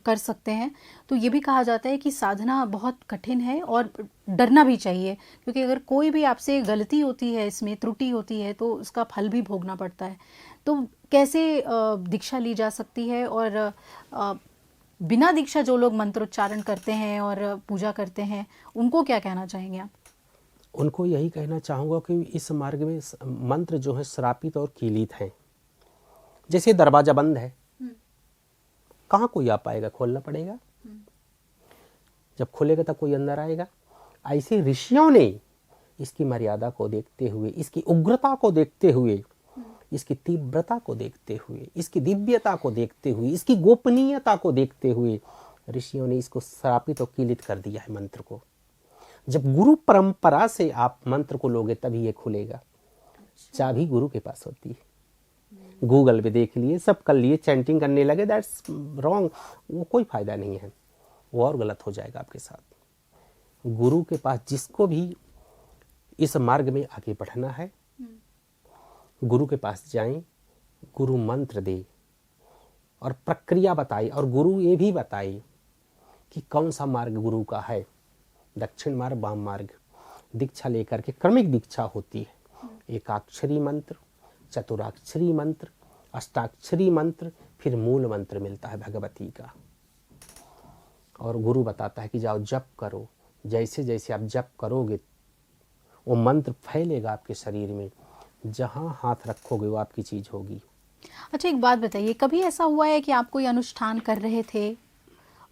कर सकते हैं, तो ये भी कहा जाता है कि साधना बहुत कठिन है और डरना भी चाहिए, क्योंकि अगर कोई भी आपसे गलती होती है, इसमें त्रुटि होती है, तो उसका फल भी भोगना पड़ता है। तो कैसे दीक्षा ली जा सकती है, और बिना दीक्षा जो लोग मंत्रोच्चारण करते हैं और पूजा करते हैं, उनको क्या कहना चाहेंगे आप? उनको यही कहना चाहूँगा कि इस मार्ग में मंत्र जो है श्रापित और कीलित हैं। जैसे दरवाजा बंद है, कहाँ कोई आ पाएगा, खोलना पड़ेगा, जब खोलेगा तब कोई अंदर आएगा। ऐसे ऋषियों ने इसकी मर्यादा को देखते हुए, इसकी उग्रता को देखते हुए, इसकी तीव्रता को देखते हुए, इसकी दिव्यता को देखते हुए, इसकी गोपनीयता को देखते हुए ऋषियों ने इसको श्रापित और कीलित कर दिया है मंत्र को। जब गुरु परंपरा से आप मंत्र को लोगे तभी ये खुलेगा। चाबी गुरु के पास होती है। गूगल पे देख लिए, सब कर लिए, चैंटिंग करने लगे, दैट्स रॉन्ग, वो कोई फायदा नहीं है, वो और गलत हो जाएगा आपके साथ। गुरु के पास जिसको भी इस मार्ग में आगे बढ़ना है, गुरु के पास जाएं, गुरु मंत्र दे और प्रक्रिया बताए, और गुरु ये भी बताए कि कौन सा मार्ग गुरु का है, दक्षिण मार्ग, वाम मार्ग। दीक्षा लेकर के क्रमिक दीक्षा होती है, एकाक्षरी मंत्र, चतुराक्षरी मंत्र, अष्टाक्षरी मंत्र, फिर मूल मंत्र मिलता है भगवती का, और गुरु बताता है कि जाओ जप करो। जैसे जैसे आप जप करोगे वो मंत्र फैलेगा आपके शरीर में, जहां हाथ रखोगे वो आपकी चीज होगी। अच्छा, एक बात बताइए, कभी ऐसा हुआ है कि आप कोई अनुष्ठान कर रहे थे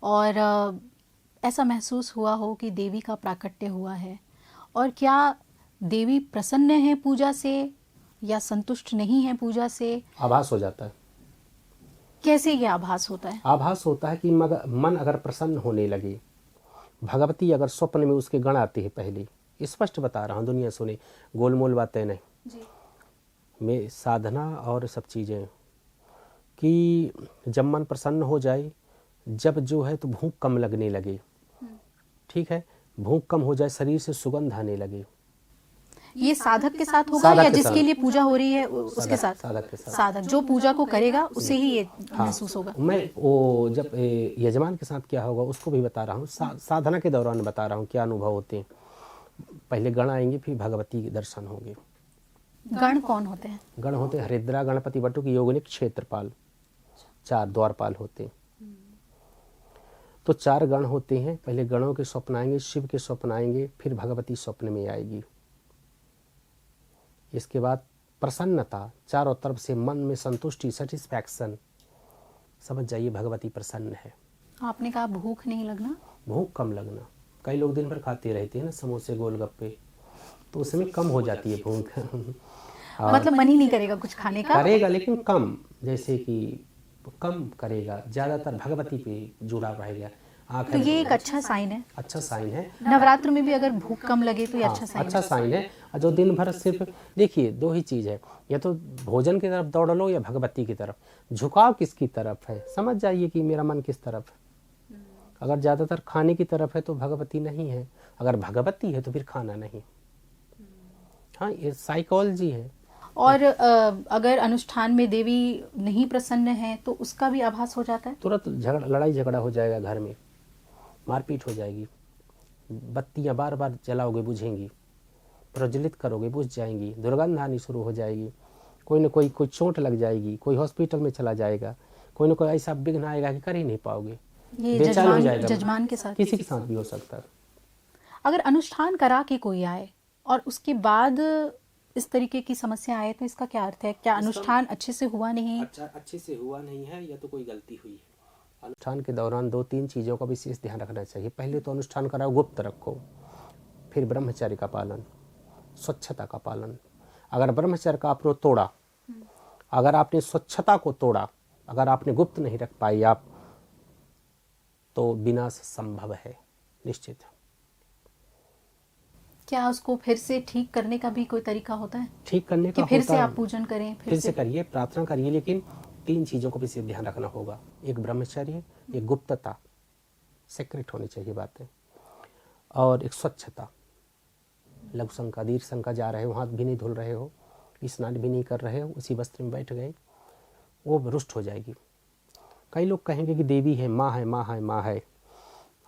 और ऐसा महसूस हुआ हो कि देवी का प्राकट्य हुआ है, और क्या देवी प्रसन्न है पूजा से या संतुष्ट नहीं है पूजा से? आभास हो जाता है। कैसे ये आभास होता है? आभास होता है कि मन अगर प्रसन्न होने लगे, भगवती अगर स्वप्न में उसके गण आते हैं, पहले स्पष्ट बता रहा हूँ, दुनिया सुने, गोलमोल बातें नहीं जी। में साधना और सब चीज़ें, कि जब मन प्रसन्न हो जाए, जब जो है तो भूख कम लगने लगे, ठीक है, भूख कम हो जाए, शरीर से सुगंध आने लगे। ये साधक के साथ होगा या जिसके लिए पूजा हो रही है उसके साथ? साधक के साथ। साधक जो पूजा को करेगा उसे ही ये महसूस होगा। मैं वो जब यजमान के साथ क्या होगा उसको भी बता रहा हूँ, साधना के दौरान बता रहा हूँ क्या अनुभव होते हैं। पहले गण आएंगे, फिर भगवती के दर्शन होंगे। गण कौन होते हैं? गण होते हैं हरिद्रा, गणपति, बटुक, योगिनिक, क्षेत्रपाल, 4 द्वारपाल होते हैं। तो 4 गण होते हैं। पहले गणों के स्वप्न आएंगे, शिव के स्वप्न आएंगे, फिर भगवती स्वप्न में आएगी। इसके बाद प्रसन्नता, चारों तरफ से मन में संतुष्टि, सेटिस्फैक्शन, समझ जाइए भगवती प्रसन्न है। आपने कहा भूख नहीं लगना, भूख कम लगना। कई लोग दिन भर खाते रहते हैं ना समोसे गोलगप्पे, तो उसमें कम हो जाती है भूख। मतलब मन ही नहीं करेगा कुछ खाने का? करेगा लेकिन कम, जैसे कि कम करेगा, ज्यादातर भगवती पे जुड़ा रहेगा। तो ये एक अच्छा साइन है। अच्छा साइन है। नवरात्र में भी अगर भूख कम लगे तो ये अच्छा साइन अच्छा साइन है। और जो दिन भर सिर्फ, देखिए 2 ही चीज है, या तो भोजन की तरफ दौड़ लो या भगवती की तरफ। झुकाव किसकी तरफ है, समझ जाइए कि मेरा मन किस तरफ है। अगर ज्यादातर खाने की तरफ है तो भगवती नहीं है, अगर भगवती है तो फिर खाना नहीं। हाँ, ये साइकोलॉजी है। और अगर अनुष्ठान में देवी नहीं प्रसन्न है तो उसका भी आभास हो जाता है? तुरंत लड़ाई झगड़ा हो जाएगा, घर में मारपीट हो जाएगी, बत्तियां बार बार जलाओगे बुझेंगी, प्रज्वलित करोगे बुझ जाएंगी, दुर्गंध आनी शुरू हो जाएगी, कोई न कोई चोट लग जाएगी, कोई हॉस्पिटल में चला जाएगा, कोई न कोई ऐसा विघ्न आएगा कि कर ही नहीं पाओगे। ये जजमान के साथ, किसी के साथ भी हो सकता है। अगर अनुष्ठान करा के कोई आए और उसके बाद इस तरीके की समस्या आए तो इसका क्या अर्थ है? क्या अनुष्ठान अच्छे से हुआ नहीं? अच्छे से हुआ नहीं है, या तो कोई गलती हुई है। अनुष्ठान के दौरान 2-3 चीज़ों का विशेष ध्यान रखना चाहिए। पहले तो अनुष्ठान कराओ, गुप्त रखो, फिर ब्रह्मचर्य का पालन, स्वच्छता का पालन। अगर ब्रह्मचर्य का आपने तोड़ा, अगर आपने स्वच्छता को तोड़ा, अगर आपने गुप्त नहीं रख पाई आप, तो विनाश संभव है, निश्चित। क्या उसको फिर से ठीक करने का भी कोई तरीका होता है? ठीक करने का कि फिर से आप पूजन करें, फिर से करिए, प्रार्थना करिए, लेकिन 3 चीज़ों को विशेष ध्यान रखना होगा। एक ब्रह्मचर्य, एक गुप्तता, सीक्रेट होनी चाहिए बातें, और एक स्वच्छता। लघु शंका, दीर्घ शंका जा रहे हो, हाथ भी नहीं धुल रहे हो, स्नान भी नहीं कर रहे हो, उसी वस्त्र में बैठ गए, वो रुष्ट हो जाएगी। कई लोग कहेंगे कि देवी है, माँ है, माँ है, माँ है।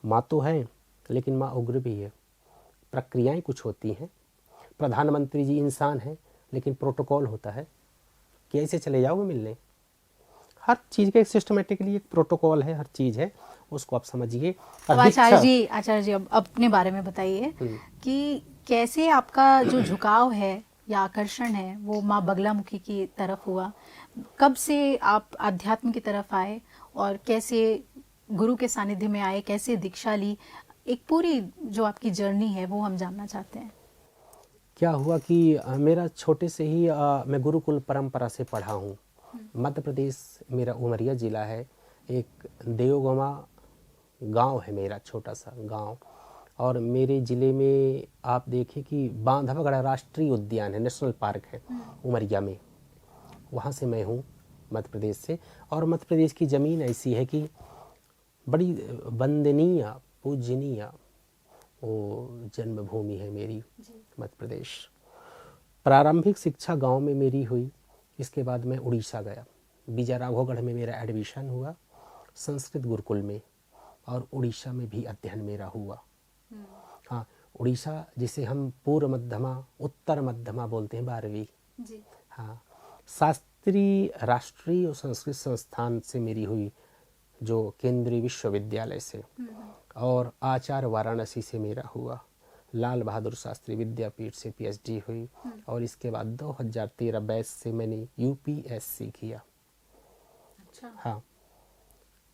माँ तो है, लेकिन माँ उग्र भी है। प्रक्रियाएं कुछ होती हैं। प्रधानमंत्री जी इंसान है, लेकिन प्रोटोकॉल होता है कि ऐसे चले जाओगे मिलने। हर चीज़ का एक सिस्टमेटिकली एक प्रोटोकॉल है, हर चीज़ है, उसको आप समझिए। अब आचार्य जी अब अपने बारे में बताइए कि कैसे आपका जो झुकाव है या आकर्षण है वो माँ बगलामुखी की तरफ हुआ, कब से आप आध्यात्म की तरफ आए और कैसे गुरु के सानिध्य में आए, कैसे दीक्षा ली, एक पूरी जो आपकी जर्नी है वो हम जानना चाहते हैं। क्या हुआ कि मेरा छोटे से ही मैं गुरुकुल परंपरा से पढ़ा हूँ। मध्य प्रदेश मेरा उमरिया ज़िला है, एक देवगमा गांव है मेरा, छोटा सा गांव। और मेरे ज़िले में आप देखें कि बांधवगढ़ राष्ट्रीय उद्यान है, नेशनल पार्क है उमरिया में, वहाँ से मैं हूँ, मध्य प्रदेश से। और मध्य प्रदेश की ज़मीन ऐसी है कि बड़ी वंदनीय पूजनीय वो जन्मभूमि है मेरी, मध्य प्रदेश। प्रारंभिक शिक्षा गांव में मेरी हुई, इसके बाद मैं उड़ीसा गया। बीजाराघवगढ़ में मेरा एडमिशन हुआ संस्कृत गुरुकुल में, और उड़ीसा में भी अध्ययन मेरा हुआ। हाँ, उड़ीसा जिसे हम पूर्व मध्यमा उत्तर मध्यमा बोलते हैं, 12वीं। हाँ, शास्त्री राष्ट्रीय संस्कृत संस्थान से मेरी हुई, जो केंद्रीय विश्वविद्यालय से। और आचार्य वाराणसी से मेरा हुआ, लाल बहादुर शास्त्री विद्यापीठ से पीएचडी हुई। और इसके बाद 2013 बैच से मैंने यूपीएससी किया। अच्छा। हाँ,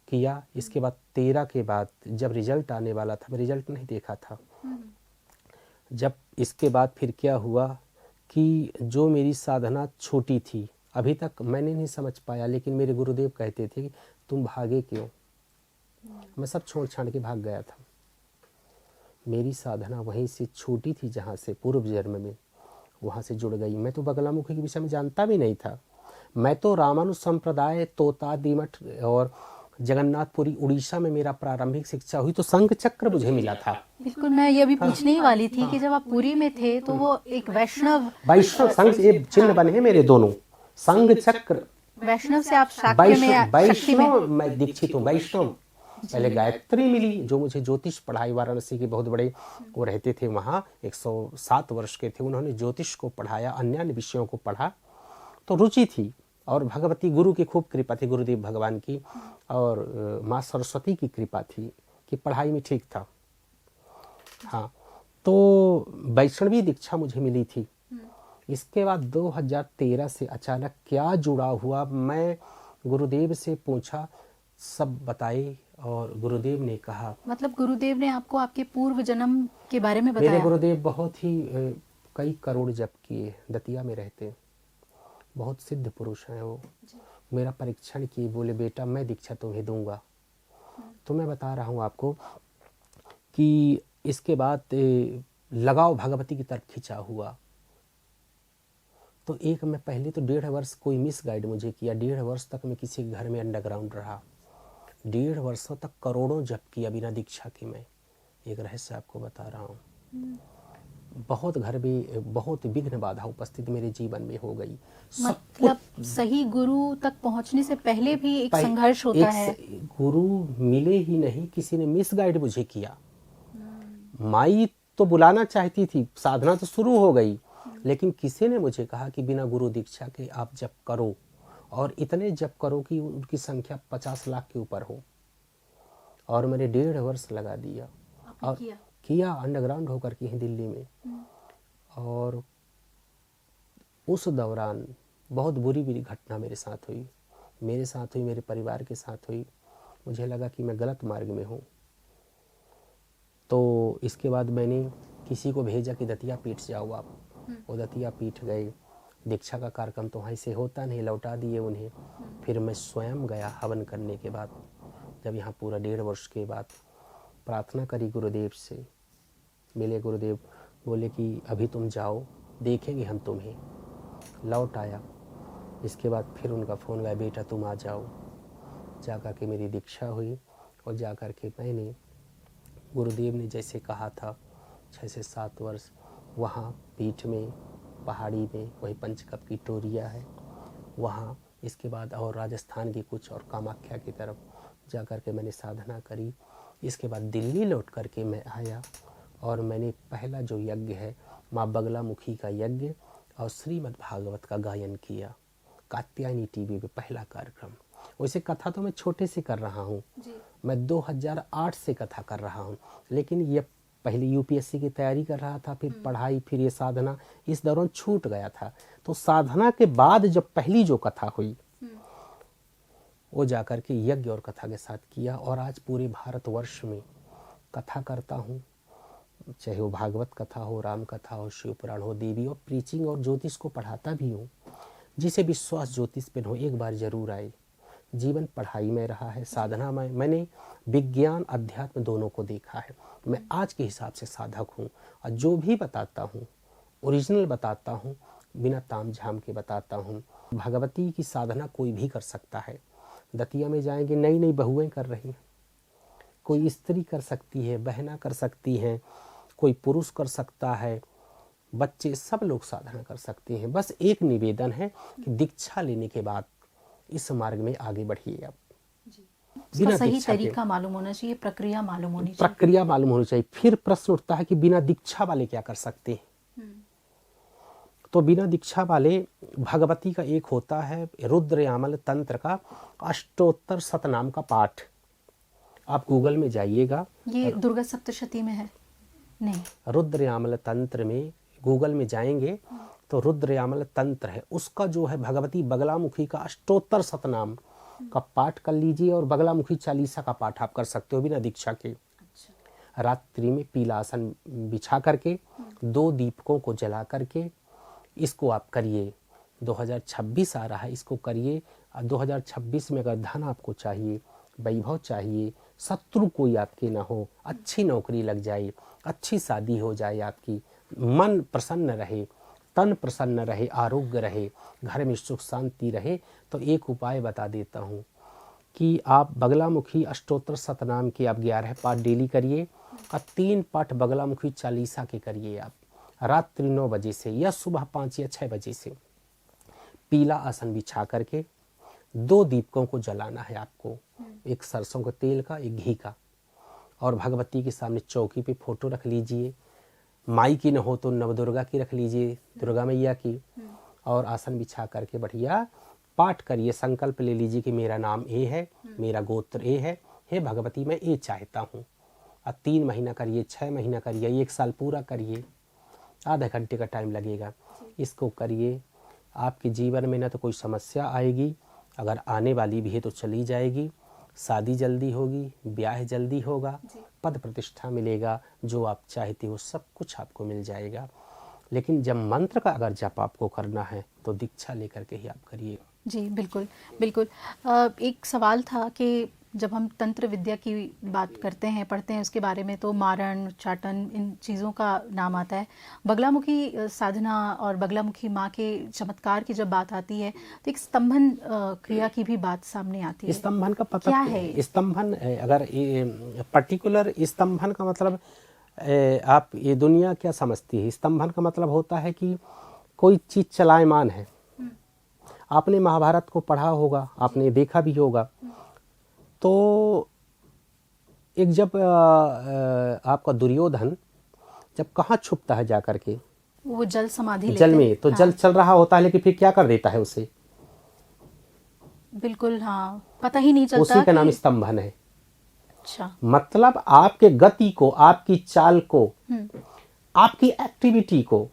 किया। इसके बाद 13 के बाद जब रिजल्ट आने वाला था, मैं रिजल्ट नहीं देखा था। जब इसके बाद फिर क्या हुआ कि जो मेरी साधना छोटी थी, अभी तक मैंने नहीं समझ पाया, लेकिन मेरे गुरुदेव कहते थे कि तुम भागे क्यों। मैं सब छोड़ छाड़ के भाग गया था। मेरी साधना वहीं से छोटी थी, जहाँ से पूर्व जन्म में, वहाँ से जुड़ गई। मैं तो बगलामुखी के विषय में जानता भी नहीं था। मैं तो रामानुज संप्रदाय, तोता दीमठ और जगन्नाथपुरी उड़ीसा में मेरा प्रारंभिक शिक्षा हुई, तो संघ चक्र मुझे मिला था। बिल्कुल, मैं ये भी पूछने ही वाली थी कि जब आप पुरी में थे तो वो एक वैष्णव संघ, ये चिन्ह बने हैं मेरे दोनों, संघ चक्र। वैष्णव से आप शाक्य में, शक्ति में। वैष्णव मैं दीक्षित हूँ, वैष्णव। पहले गायत्री मिली, जो मुझे ज्योतिष पढ़ाई, वाराणसी के बहुत बड़े वो रहते थे वहाँ, 107 वर्ष के थे, उन्होंने ज्योतिष को पढ़ाया, अन्य विषयों को पढ़ा, तो रुचि थी। और भगवती गुरु की खूब कृपा थी, गुरुदेव भगवान की, और माँ सरस्वती की कृपा थी कि पढ़ाई में ठीक था। हाँ, तो वैष्णवी दीक्षा मुझे मिली थी। इसके बाद 2013 से अचानक क्या जुड़ा हुआ, मैं गुरुदेव से पूछा, सब बताए, और गुरुदेव ने कहा, मतलब गुरुदेव ने आपको आपके पूर्व जन्म के बारे में बताया? मेरे गुरुदेव बहुत ही कई करोड़ जप किए, दतिया में रहते, बहुत सिद्ध पुरुष हैं वो। मेरा परीक्षण किए, बोले बेटा मैं दीक्षा तुम्हें दूंगा। तो मैं बता रहा हूँ आपको कि इसके बाद लगाव भगवती की तरफ खिंचा हुआ। तो एक मैं पहले तो 1.5 वर्ष कोई मिस गाइड मुझे किया, 1.5 वर्ष तक मैं किसी घर में अंडरग्राउंड रहा, 1.5 वर्षों तक करोड़ों जप किया बिना दीक्षा के। मैं एक रहस्य आपको बता रहा हूँ। बहुत घर में बहुत विघ्न बाधा उपस्थित मेरे जीवन में हो गई। मतलब सही गुरु तक पहुंचने से पहले भी एक संघर्ष होता है। गुरु मिले ही नहीं, किसी ने मिस गाइड मुझे किया। माई तो बुलाना चाहती थी, साधना तो शुरू हो गई, लेकिन किसी ने मुझे कहा कि बिना गुरु दीक्षा के आप जप करो, और इतने जप करो कि उनकी संख्या 50 लाख के ऊपर हो। और मैंने 1.5 वर्ष लगा दिया और किया अंडरग्राउंड होकर के ही दिल्ली में। और उस दौरान बहुत बुरी बुरी घटना मेरे साथ हुई, मेरे परिवार के साथ हुई। मुझे लगा कि मैं गलत मार्ग में हूँ। तो इसके बाद मैंने किसी को भेजा कि दतिया पीठ जाओ आप। वो दतिया पीठ गए, दीक्षा का कार्यक्रम तो वहीं से होता नहीं, लौटा दिए उन्हें। फिर मैं स्वयं गया हवन करने के बाद, जब यहाँ पूरा 1.5 वर्ष के बाद प्रार्थना करी गुरुदेव से, मिले गुरुदेव, बोले कि अभी तुम जाओ, देखेंगे हम तुम्हें। लौट आया। इसके बाद फिर उनका फ़ोन आया, बेटा तुम आ जाओ। जा कर के मेरी दीक्षा हुई, और जा कर के मैंने गुरुदेव ने जैसे कहा था 6 से 7 वर्ष वहाँ पीठ में पहाड़ी में, वही पंचकप की टोरिया है वहाँ। इसके बाद और राजस्थान की कुछ और कामाख्या की तरफ जा कर के मैंने साधना करी। इसके बाद दिल्ली लौट कर के मैं आया और मैंने पहला जो यज्ञ है माँ बगलामुखी का यज्ञ और श्रीमद् भागवत का गायन किया। कात्यायनी टीवी पे पहला कार्यक्रम। वैसे कथा तो मैं छोटे से कर रहा हूँ, मैं 2008 से कथा कर रहा हूँ, लेकिन ये पहले यूपीएससी की तैयारी कर रहा था, फिर पढ़ाई, फिर ये साधना, इस दौरान छूट गया था। तो साधना के बाद जब पहली जो कथा हुई वो जाकर के यज्ञ और कथा के साथ किया। और आज पूरे भारतवर्ष में कथा करता हूँ, चाहे वो भागवत कथा हो, राम कथा हो, शिव पुराण हो, देवी, और प्रीचिंग और ज्योतिष को पढ़ाता भी हूँ। जिसे विश्वास ज्योतिष पे हो एक बार जरूर आए। जीवन पढ़ाई में रहा है, साधना में। मैंने विज्ञान अध्यात्म दोनों को देखा है। मैं आज के हिसाब से साधक हूँ और जो भी बताता हूँ ओरिजिनल बताता हूँ, बिना ताम झाम के बताता हूँ। भगवती की साधना कोई भी कर सकता है। दतिया में जाएंगे, नई नई बहुएं कर रही हैं, कोई स्त्री कर सकती है, बहना कर सकती हैं, कोई पुरुष कर सकता है, बच्चे, सब लोग साधना कर सकते हैं। बस एक निवेदन है कि दीक्षा लेने के बाद इस मार्ग में आगे बढ़िए। आप बिना सही तरीका मालूम होना चाहिए, प्रक्रिया मालूम होनी चाहिए। प्रक्रिया मालूम होनी चाहिए। फिर प्रश्न उठता है कि बिना दीक्षा वाले क्या कर सकते हैं? तो बिना दीक्षा वाले भगवती का एक होता है रुद्र यामल तंत्र का अष्टोत्तर शतनाम का पाठ। आप गूगल में जाइएगा, ये दुर्गा सप्तशती में है नहीं, रुद्र यामल तंत्र में गूगल में जाएंगे तो रुद्र यामल तंत्र है, उसका जो है भगवती बगलामुखी का अष्टोत्तर शतनाम का पाठ कर लीजिए और बगलामुखी चालीसा का पाठ आप कर सकते हो बिना दीक्षा के। रात्रि में पीला आसन बिछा करके 2 दीपकों को जला करके इसको आप करिए। 2026 आ रहा है, इसको करिए। 2026 में अगर धन आपको चाहिए, वैभव चाहिए, शत्रु कोई आपके ना हो, अच्छी नौकरी लग जाए, अच्छी शादी हो जाए, आपकी मन प्रसन्न रहे, तन प्रसन्न रहे, आरोग्य रहे, घर में सुख शांति रहे, तो एक उपाय बता देता हूँ कि आप बगलामुखी अष्टोत्तर शतनाम के आप 11 पाठ डेली करिए और 3 पाठ बगलामुखी चालीसा के करिए। आप रात्रि 9 बजे से या सुबह 5 या 6 बजे से पीला आसन बिछा करके 2 दीपकों को जलाना है आपको, एक सरसों के तेल का, एक घी का, और भगवती के सामने चौकी पे फोटो रख लीजिए। माई की न हो तो नवदुर्गा की रख लीजिए, दुर्गा मैया की, और आसन बिछा करके बढ़िया पाठ करिए। संकल्प ले लीजिए कि मेरा नाम ए है, मेरा गोत्र ए है, हे भगवती मैं ए चाहता हूँ। और 3 महीना करिए, 6 महीना करिए, 1 साल पूरा करिए, आधा घंटे का टाइम लगेगा। इसको करिए, आपके जीवन में न तो कोई समस्या आएगी, अगर आने वाली भी है तो चली जाएगी, शादी जल्दी होगी, ब्याह जल्दी होगा, पद प्रतिष्ठा मिलेगा, जो आप चाहते हो सब कुछ आपको मिल जाएगा। लेकिन जब मंत्र का अगर जप आपको करना है तो दीक्षा लेकर के ही आप करिए। जी बिल्कुल बिल्कुल। एक सवाल था कि जब हम तंत्र विद्या की बात करते हैं, पढ़ते हैं उसके बारे में, तो मारण, चाटन, इन चीज़ों का नाम आता है। बगलामुखी साधना और बगलामुखी माँ के चमत्कार की जब बात आती है तो एक स्तंभन क्रिया की भी बात सामने आती है। स्तंभन का पता क्या है? स्तंभन, अगर पर्टिकुलर स्तंभन का मतलब आप ये दुनिया क्या समझती है? स्तंभन का मतलब होता है कि कोई चीज चलायमान है। आपने महाभारत को पढ़ा होगा, आपने देखा भी होगा। तो एक जब आपका दुर्योधन जब कहाँ छुपता है जाकर के, वो जल समाधि जल में, तो जल चल रहा होता है, लेकिन फिर क्या कर देता है उसे? बिल्कुल, हाँ, पता ही नहीं चलता। उसी का नाम स्तंभन है। अच्छा, मतलब आपके गति को, आपकी चाल को, आपकी एक्टिविटी को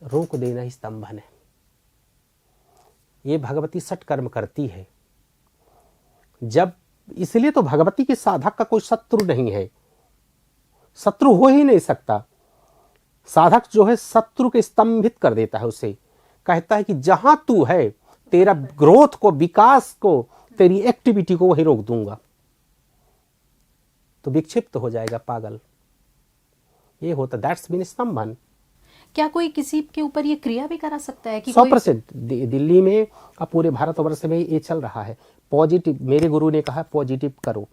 रोक देना ही स्तंभन है। ये भगवती सट कर्म करती है। जब इसलिए तो भगवती के साधक का कोई शत्रु नहीं है, शत्रु हो ही नहीं सकता। साधक जो है शत्रु के स्तंभित कर देता है, उसे कहता है कि जहां तू है, तेरा ग्रोथ को, विकास को, तेरी एक्टिविटी को वही रोक दूंगा, तो विक्षिप्त हो जाएगा, पागल। ये होता, दैट्स मीन स्तंभन। क्या कोई किसी के ऊपर ये क्रिया भी करा सकता है कि 100% दिल्ली में, अब पूरे भारतवर्ष में ये चल रहा है। पॉजिटिव, मेरे गुरु ने कहा पॉजिटिव करो।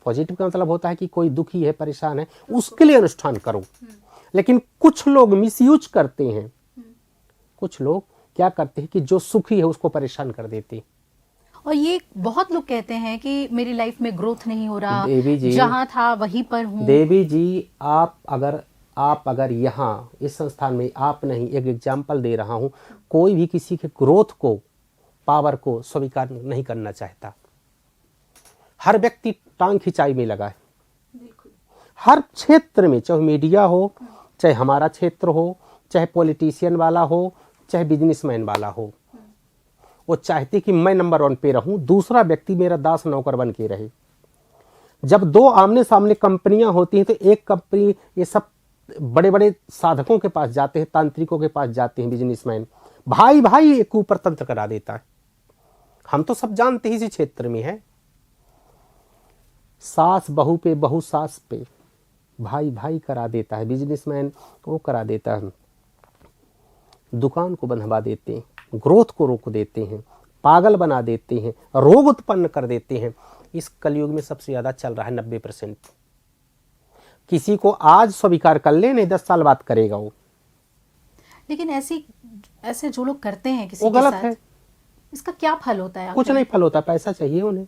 पॉजिटिव का मतलब होता है कि कोई दुखी है, परेशान है, उसके लिए अनुष्ठान करो। लेकिन कुछ लोग मिसयूज करते हैं, कुछ लोग क्या करते हैं कि जो सुखी है उसको परेशान कर देते हैं। और ये बहुत लोग कहते हैं कि मेरी लाइफ में ग्रोथ नहीं हो रहा, देवी जी, जहां था वहीं पर हूँ। देवी जी, आप अगर यहाँ इस संस्थान में, आप नहीं, एक एग्जाम्पल दे रहा हूँ, कोई भी किसी के ग्रोथ को, पावर को स्वीकार नहीं करना चाहता। हर व्यक्ति टांग खिंचाई में लगा है, हर क्षेत्र में, चाहे मीडिया हो, चाहे हमारा क्षेत्र हो, चाहे पॉलिटिशियन वाला हो, चाहे बिजनेसमैन वाला हो। वो चाहते कि मैं नंबर 1 पे रहूं, दूसरा व्यक्ति मेरा दास नौकर बन के रहे। जब दो आमने सामने कंपनियां होती हैं तो एक कंपनी, ये सब बड़े बड़े साधकों के पास जाते हैं, तांत्रिकों के पास जाते हैं बिजनेसमैन, भाई भाई एक ऊपर तंत्र करा देता है। हम तो सब जानते ही इसी क्षेत्र में है, सास बहू पे, बहू सास पे, भाई भाई करा देता है, बिजनेसमैन वो करा देता है, दुकान को बंधवा देते हैं, ग्रोथ को रोक देते हैं, पागल बना देते हैं, रोग उत्पन्न कर देते हैं। इस कलयुग में सबसे ज्यादा चल रहा है 90%। किसी को आज स्वीकार कर ले, नहीं 10 साल बात करेगा वो। लेकिन ऐसे जो लोग करते हैं किसी वो के गलत साथ, है। इसका क्या फल होता है? कुछ नहीं फल होता, पैसा चाहिए उन्हें।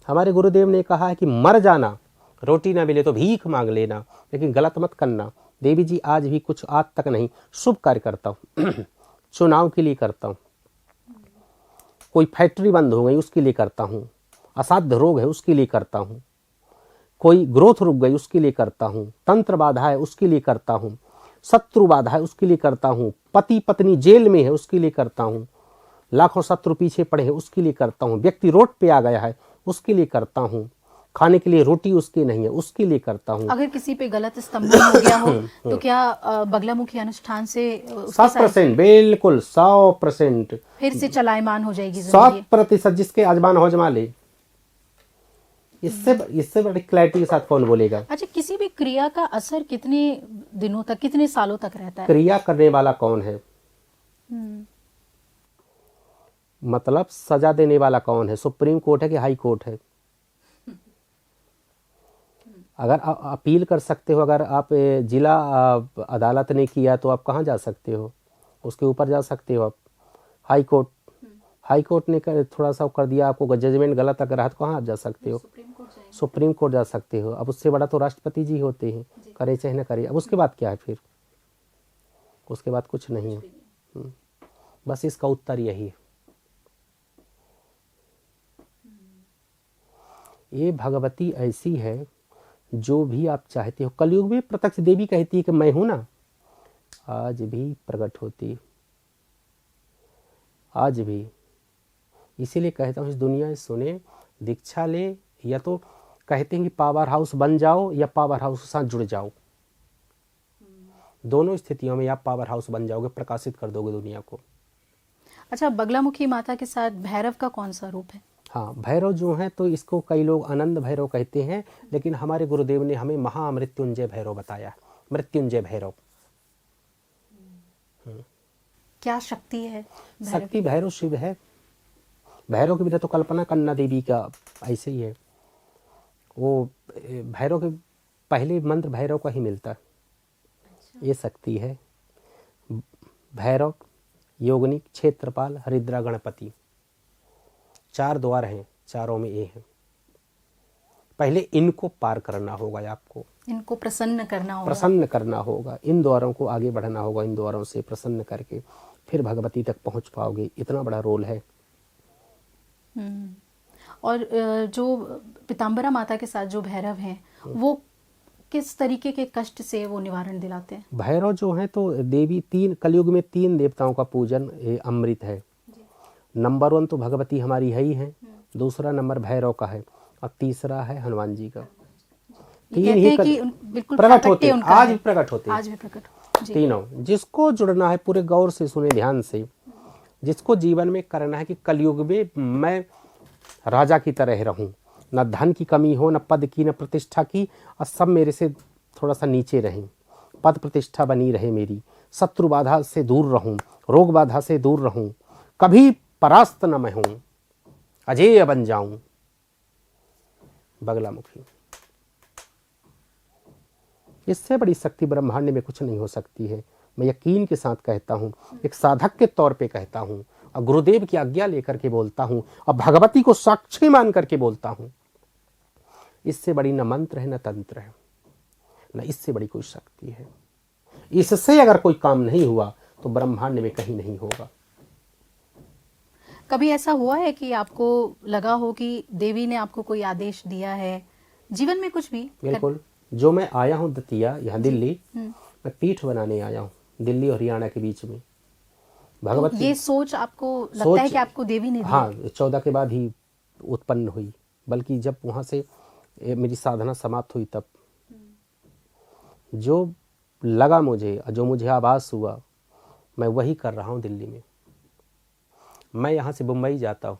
हमारे गुरुदेव ने कहा है कि मर जाना, रोटी ना मिले तो भीख मांग लेना, लेकिन गलत मत करना। देवी जी, आज भी कुछ आज तक नहीं, शुभ कार्य करता हूँ चुनाव के लिए करता हूँ, कोई फैक्ट्री बंद हो गई उसके लिए करता हूँ, असाध्य रोग है उसके लिए करता हूँ, कोई ग्रोथ रुक गई उसके लिए करता हूँ, तंत्र बाधा है उसके लिए करता हूँ, शत्रु बाधा है उसके लिए करता हूँ, पति पत्नी जेल में है उसके लिए करता हूँ, लाखों शत्रु पीछे पड़े हैं उसके लिए करता हूँ, व्यक्ति रोड पे आ गया है उसके लिए करता हूँ, खाने के लिए रोटी उसकी नहीं है उसके लिए करता हूँ। अगर किसी पे गलत स्तंभन हो गया हो तो क्या बगलामुखी अनुष्ठान से 100%, बिल्कुल 100% फिर से चलायमान हो जाएगी जिंदगी? 100%। जिसके आजमान हो जमा ले, इससे बड़ी क्लैरिटी के साथ कौन बोलेगा? अच्छा, किसी भी क्रिया का असर कितने दिनों तक, कितने सालों तक रहता है? क्रिया करने वाला कौन है, मतलब सजा देने वाला कौन है? सुप्रीम कोर्ट है कि हाई कोर्ट है? अगर आप अपील कर सकते हो, अगर आप जिला अदालत ने किया तो आप कहाँ जा सकते हो? उसके ऊपर जा सकते हो आप, हाई कोर्ट। हाई कोर्ट ने थोड़ा सा कर दिया, आपको जजमेंट गलत अगर है तो कहाँ आप जा सकते हो? सुप्रीम कोर्ट जा सकते हो। अब उससे बड़ा तो राष्ट्रपति जी होते हैं, करे चाहे न करे। अब उसके बाद क्या है फिर? उसके बाद कुछ नहीं है। बस इसका उत्तर यही है। ये भगवती ऐसी है, जो भी आप चाहते हो। कलयुग में प्रत्यक्ष देवी कहती है कि मैं हूं ना, आज भी प्रकट होती, आज भी। इसीलिए कहता हूँ इस दुनिया में सुने, दीक्षा ले, या तो कहते हैं कि पावर हाउस बन जाओ या पावर हाउस के साथ जुड़ जाओ। दोनों स्थितियों में आप पावर हाउस बन जाओगे, प्रकाशित कर दोगे दुनिया को। अच्छा, बगलामुखी माता के साथ भैरव का कौन सा रूप है? हाँ, भैरव जो है तो इसको कई लोग आनंद भैरव कहते हैं, लेकिन हमारे गुरुदेव ने हमें महामृत्युंजय भैरव बताया। मृत्युंजय भैरव। क्या शक्ति है शक्ति? भैरव शिव है। भैरव के बिना तो कल्पना करना देवी का ऐसे ही है। वो भैरव के पहले मंत्र भैरव का ही मिलता है। ये शक्ति है। भैरव, योगनिक, क्षेत्रपाल, हरिद्रा, गणपति, 4 द्वार हैं, चारों में ये है। पहले इनको पार करना होगा आपको, इनको प्रसन्न करना होगा, इन द्वारों को आगे बढ़ना होगा, इन द्वारों से प्रसन्न करके फिर भगवती तक पहुंच पाओगे। इतना बड़ा रोल है। और जो पीताम्बरा माता के साथ जो भैरव हैं, वो किस तरीके के कष्ट से वो निवारण दिलाते हैं? भैरव जो है तो देवी, 3 कलयुग में 3 देवताओं का पूजन अमृत है। नंबर 1 तो भगवती हमारी है ही है, दूसरा नंबर भैरव का है, और तीसरा है हनुमान जी का। 3 ही बिल्कुल प्रकट होते हैं, आज भी प्रकट होते हैं, आज भी प्रकट। तीनों। जिसको जुड़ना है पूरे गौर से सुने, ध्यान से, जिसको जीवन में करना है कि कलयुग में मैं राजा की तरह रहूं, न धन की कमी हो, न पद की, न प्रतिष्ठा की, और सब मेरे से थोड़ा सा नीचे रहें, पद प्रतिष्ठा बनी रहे मेरी, शत्रु बाधा से दूर रहूं, रोग बाधा से दूर रहूं, कभी परास्त न मैं हूं, अजेय बन जाऊं। बगलामुखी इससे बड़ी शक्ति ब्रह्मांड में कुछ नहीं हो सकती है। मैं यकीन के साथ कहता हूँ, एक साधक के तौर पे कहता हूँ, और गुरुदेव की आज्ञा लेकर के बोलता हूँ, और भगवती को साक्षी मान करके बोलता हूँ। इससे बड़ी न मंत्र है, न तंत्र है, न इससे बड़ी कोई शक्ति है। इससे अगर कोई काम नहीं हुआ तो ब्रह्मांड में कहीं नहीं होगा। कभी ऐसा हुआ है कि आपको लगा हो कि देवी ने आपको कोई आदेश दिया है, जीवन में कुछ भी? बिल्कुल। जो मैं आया हूँ दतिया, यहाँ दिल्ली, मैं पीठ बनाने आया हूँ, दिल्ली और हरियाणा के बीच में। भगवती, तो ये सोच आपको लगता है कि आपको देवी ने दी? हाँ, 14 के बाद ही उत्पन्न हुई, बल्कि जब वहाँ से मेरी साधना समाप्त हुई तब जो लगा मुझे, जो मुझे आभास हुआ, मैं वही कर रहा हूँ दिल्ली में। मैं यहाँ से मुंबई जाता हूँ,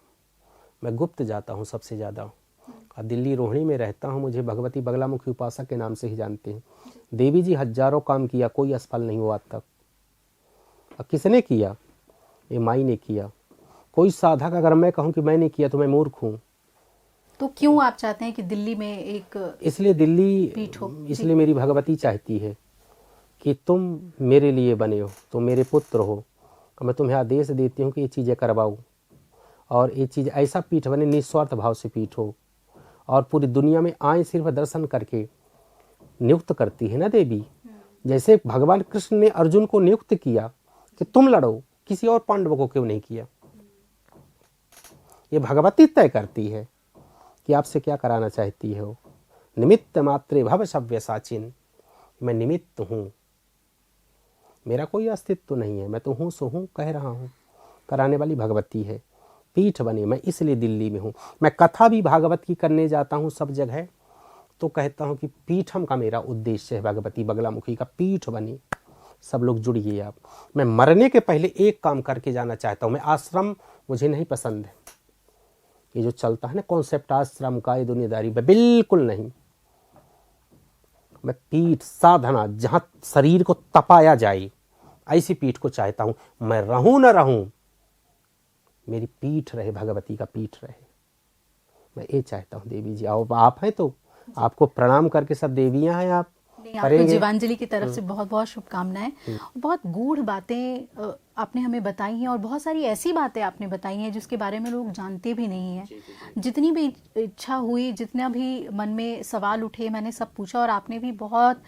मैं गुप्त जाता हूँ सबसे ज़्यादा, और दिल्ली रोहिणी में रहता हूँ। मुझे भगवती बगलामुखी उपासक के नाम से ही जानते हैं। देवी जी हजारों काम किया, कोई असफल नहीं हुआ आज तक। और किसने किया? ये माई ने किया। कोई साधक अगर मैं कहूँ कि मैंने किया तो मैं मूर्ख हूँ। तो क्यों आप चाहते हैं कि दिल्ली में एक इसलिए दिल्ली पीठ हो? इसलिए मेरी भगवती चाहती है कि तुम मेरे लिए बने हो, तुम मेरे पुत्र हो, और मैं तुम्हें आदेश देती हूँ कि ये चीज़ें करवाओ, और ये चीज़ ऐसा पीठ बने, निस्वार्थ भाव से पीठ हो, और पूरी दुनिया में आए सिर्फ दर्शन करके नियुक्त करती है ना देवी। जैसे भगवान कृष्ण ने अर्जुन को नियुक्त किया कि तुम लड़ो, किसी और पांडव को क्यों नहीं किया? ये भगवती तय करती है कि आपसे क्या कराना चाहती हो। निमित्त मात्रे भव सव्यसाचिन, मैं निमित्त हूँ, मेरा कोई अस्तित्व नहीं है, मैं तो हूँ सो हूँ कह रहा हूँ। कराने वाली भगवती है। पीठ बने, मैं इसलिए दिल्ली में हूँ। मैं कथा भी भागवत की करने जाता हूँ सब जगह, तो कहता हूँ कि पीठम का मेरा उद्देश्य है, भगवती बगलामुखी का पीठ बनी। सब लोग जुड़िए आप। मैं मरने के पहले एक काम करके जाना चाहता हूँ। मैं आश्रम मुझे नहीं पसंद है, ये जो चलता है ना कॉन्सेप्ट आश्रम का, ये दुनियादारी, बिल्कुल नहीं। मैं पीठ साधना, जहाँ शरीर को तपाया जाए, ऐसी पीठ को चाहता हूँ। मैं रहूं न रहूं, मेरी पीठ रहे, भगवती का पीठ रहे। मैं ये चाहता हूँ। देवी जी आओ, आप हैं तो आपको प्रणाम करके, सब देवियां हैं, आप आपको जीवांजलि की तरफ से बहुत बहुत शुभकामनाएं। बहुत गूढ़ बातें आपने हमें बताई हैं, और बहुत सारी ऐसी बातें आपने बताई हैं जिसके बारे में लोग जानते भी नहीं हैं। जितनी भी इच्छा हुई, जितना भी मन में सवाल उठे, मैंने सब पूछा, और आपने भी बहुत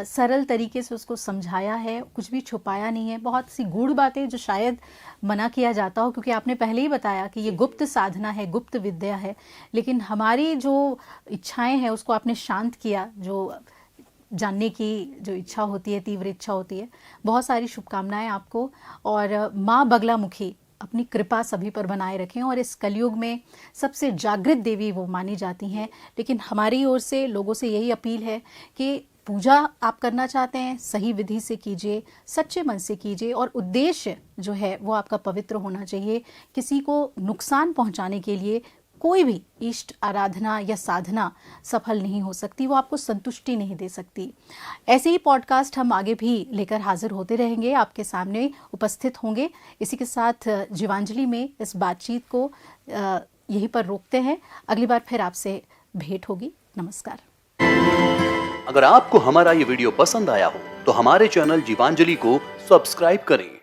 सरल तरीके से उसको समझाया है, कुछ भी छुपाया नहीं है। बहुत सी गूढ़ बातें जो शायद मना किया जाता हो, क्योंकि आपने पहले ही बताया कि ये गुप्त साधना है, गुप्त विद्या है, लेकिन हमारी जो इच्छाएं हैं उसको आपने शांत किया। जो जानने की जो इच्छा होती है, तीव्र इच्छा होती है। बहुत सारी शुभकामनाएं आपको, और माँ बगलामुखी अपनी कृपा सभी पर बनाए रखें। और इस कलयुग में सबसे जागृत देवी वो मानी जाती हैं। लेकिन हमारी ओर से लोगों से यही अपील है कि पूजा आप करना चाहते हैं, सही विधि से कीजिए, सच्चे मन से कीजिए, और उद्देश्य जो है वो आपका पवित्र होना चाहिए। किसी को नुकसान पहुंचाने के लिए कोई भी इष्ट आराधना या साधना सफल नहीं हो सकती, वो आपको संतुष्टि नहीं दे सकती। ऐसे ही पॉडकास्ट हम आगे भी लेकर हाजिर होते रहेंगे, आपके सामने उपस्थित होंगे। इसी के साथ जीवांजलि में इस बातचीत को यहीं पर रोकते हैं। अगली बार फिर आपसे भेंट होगी। नमस्कार। अगर आपको हमारा ये वीडियो पसंद आया हो तो हमारे चैनल जीवांजलि को सब्सक्राइब करें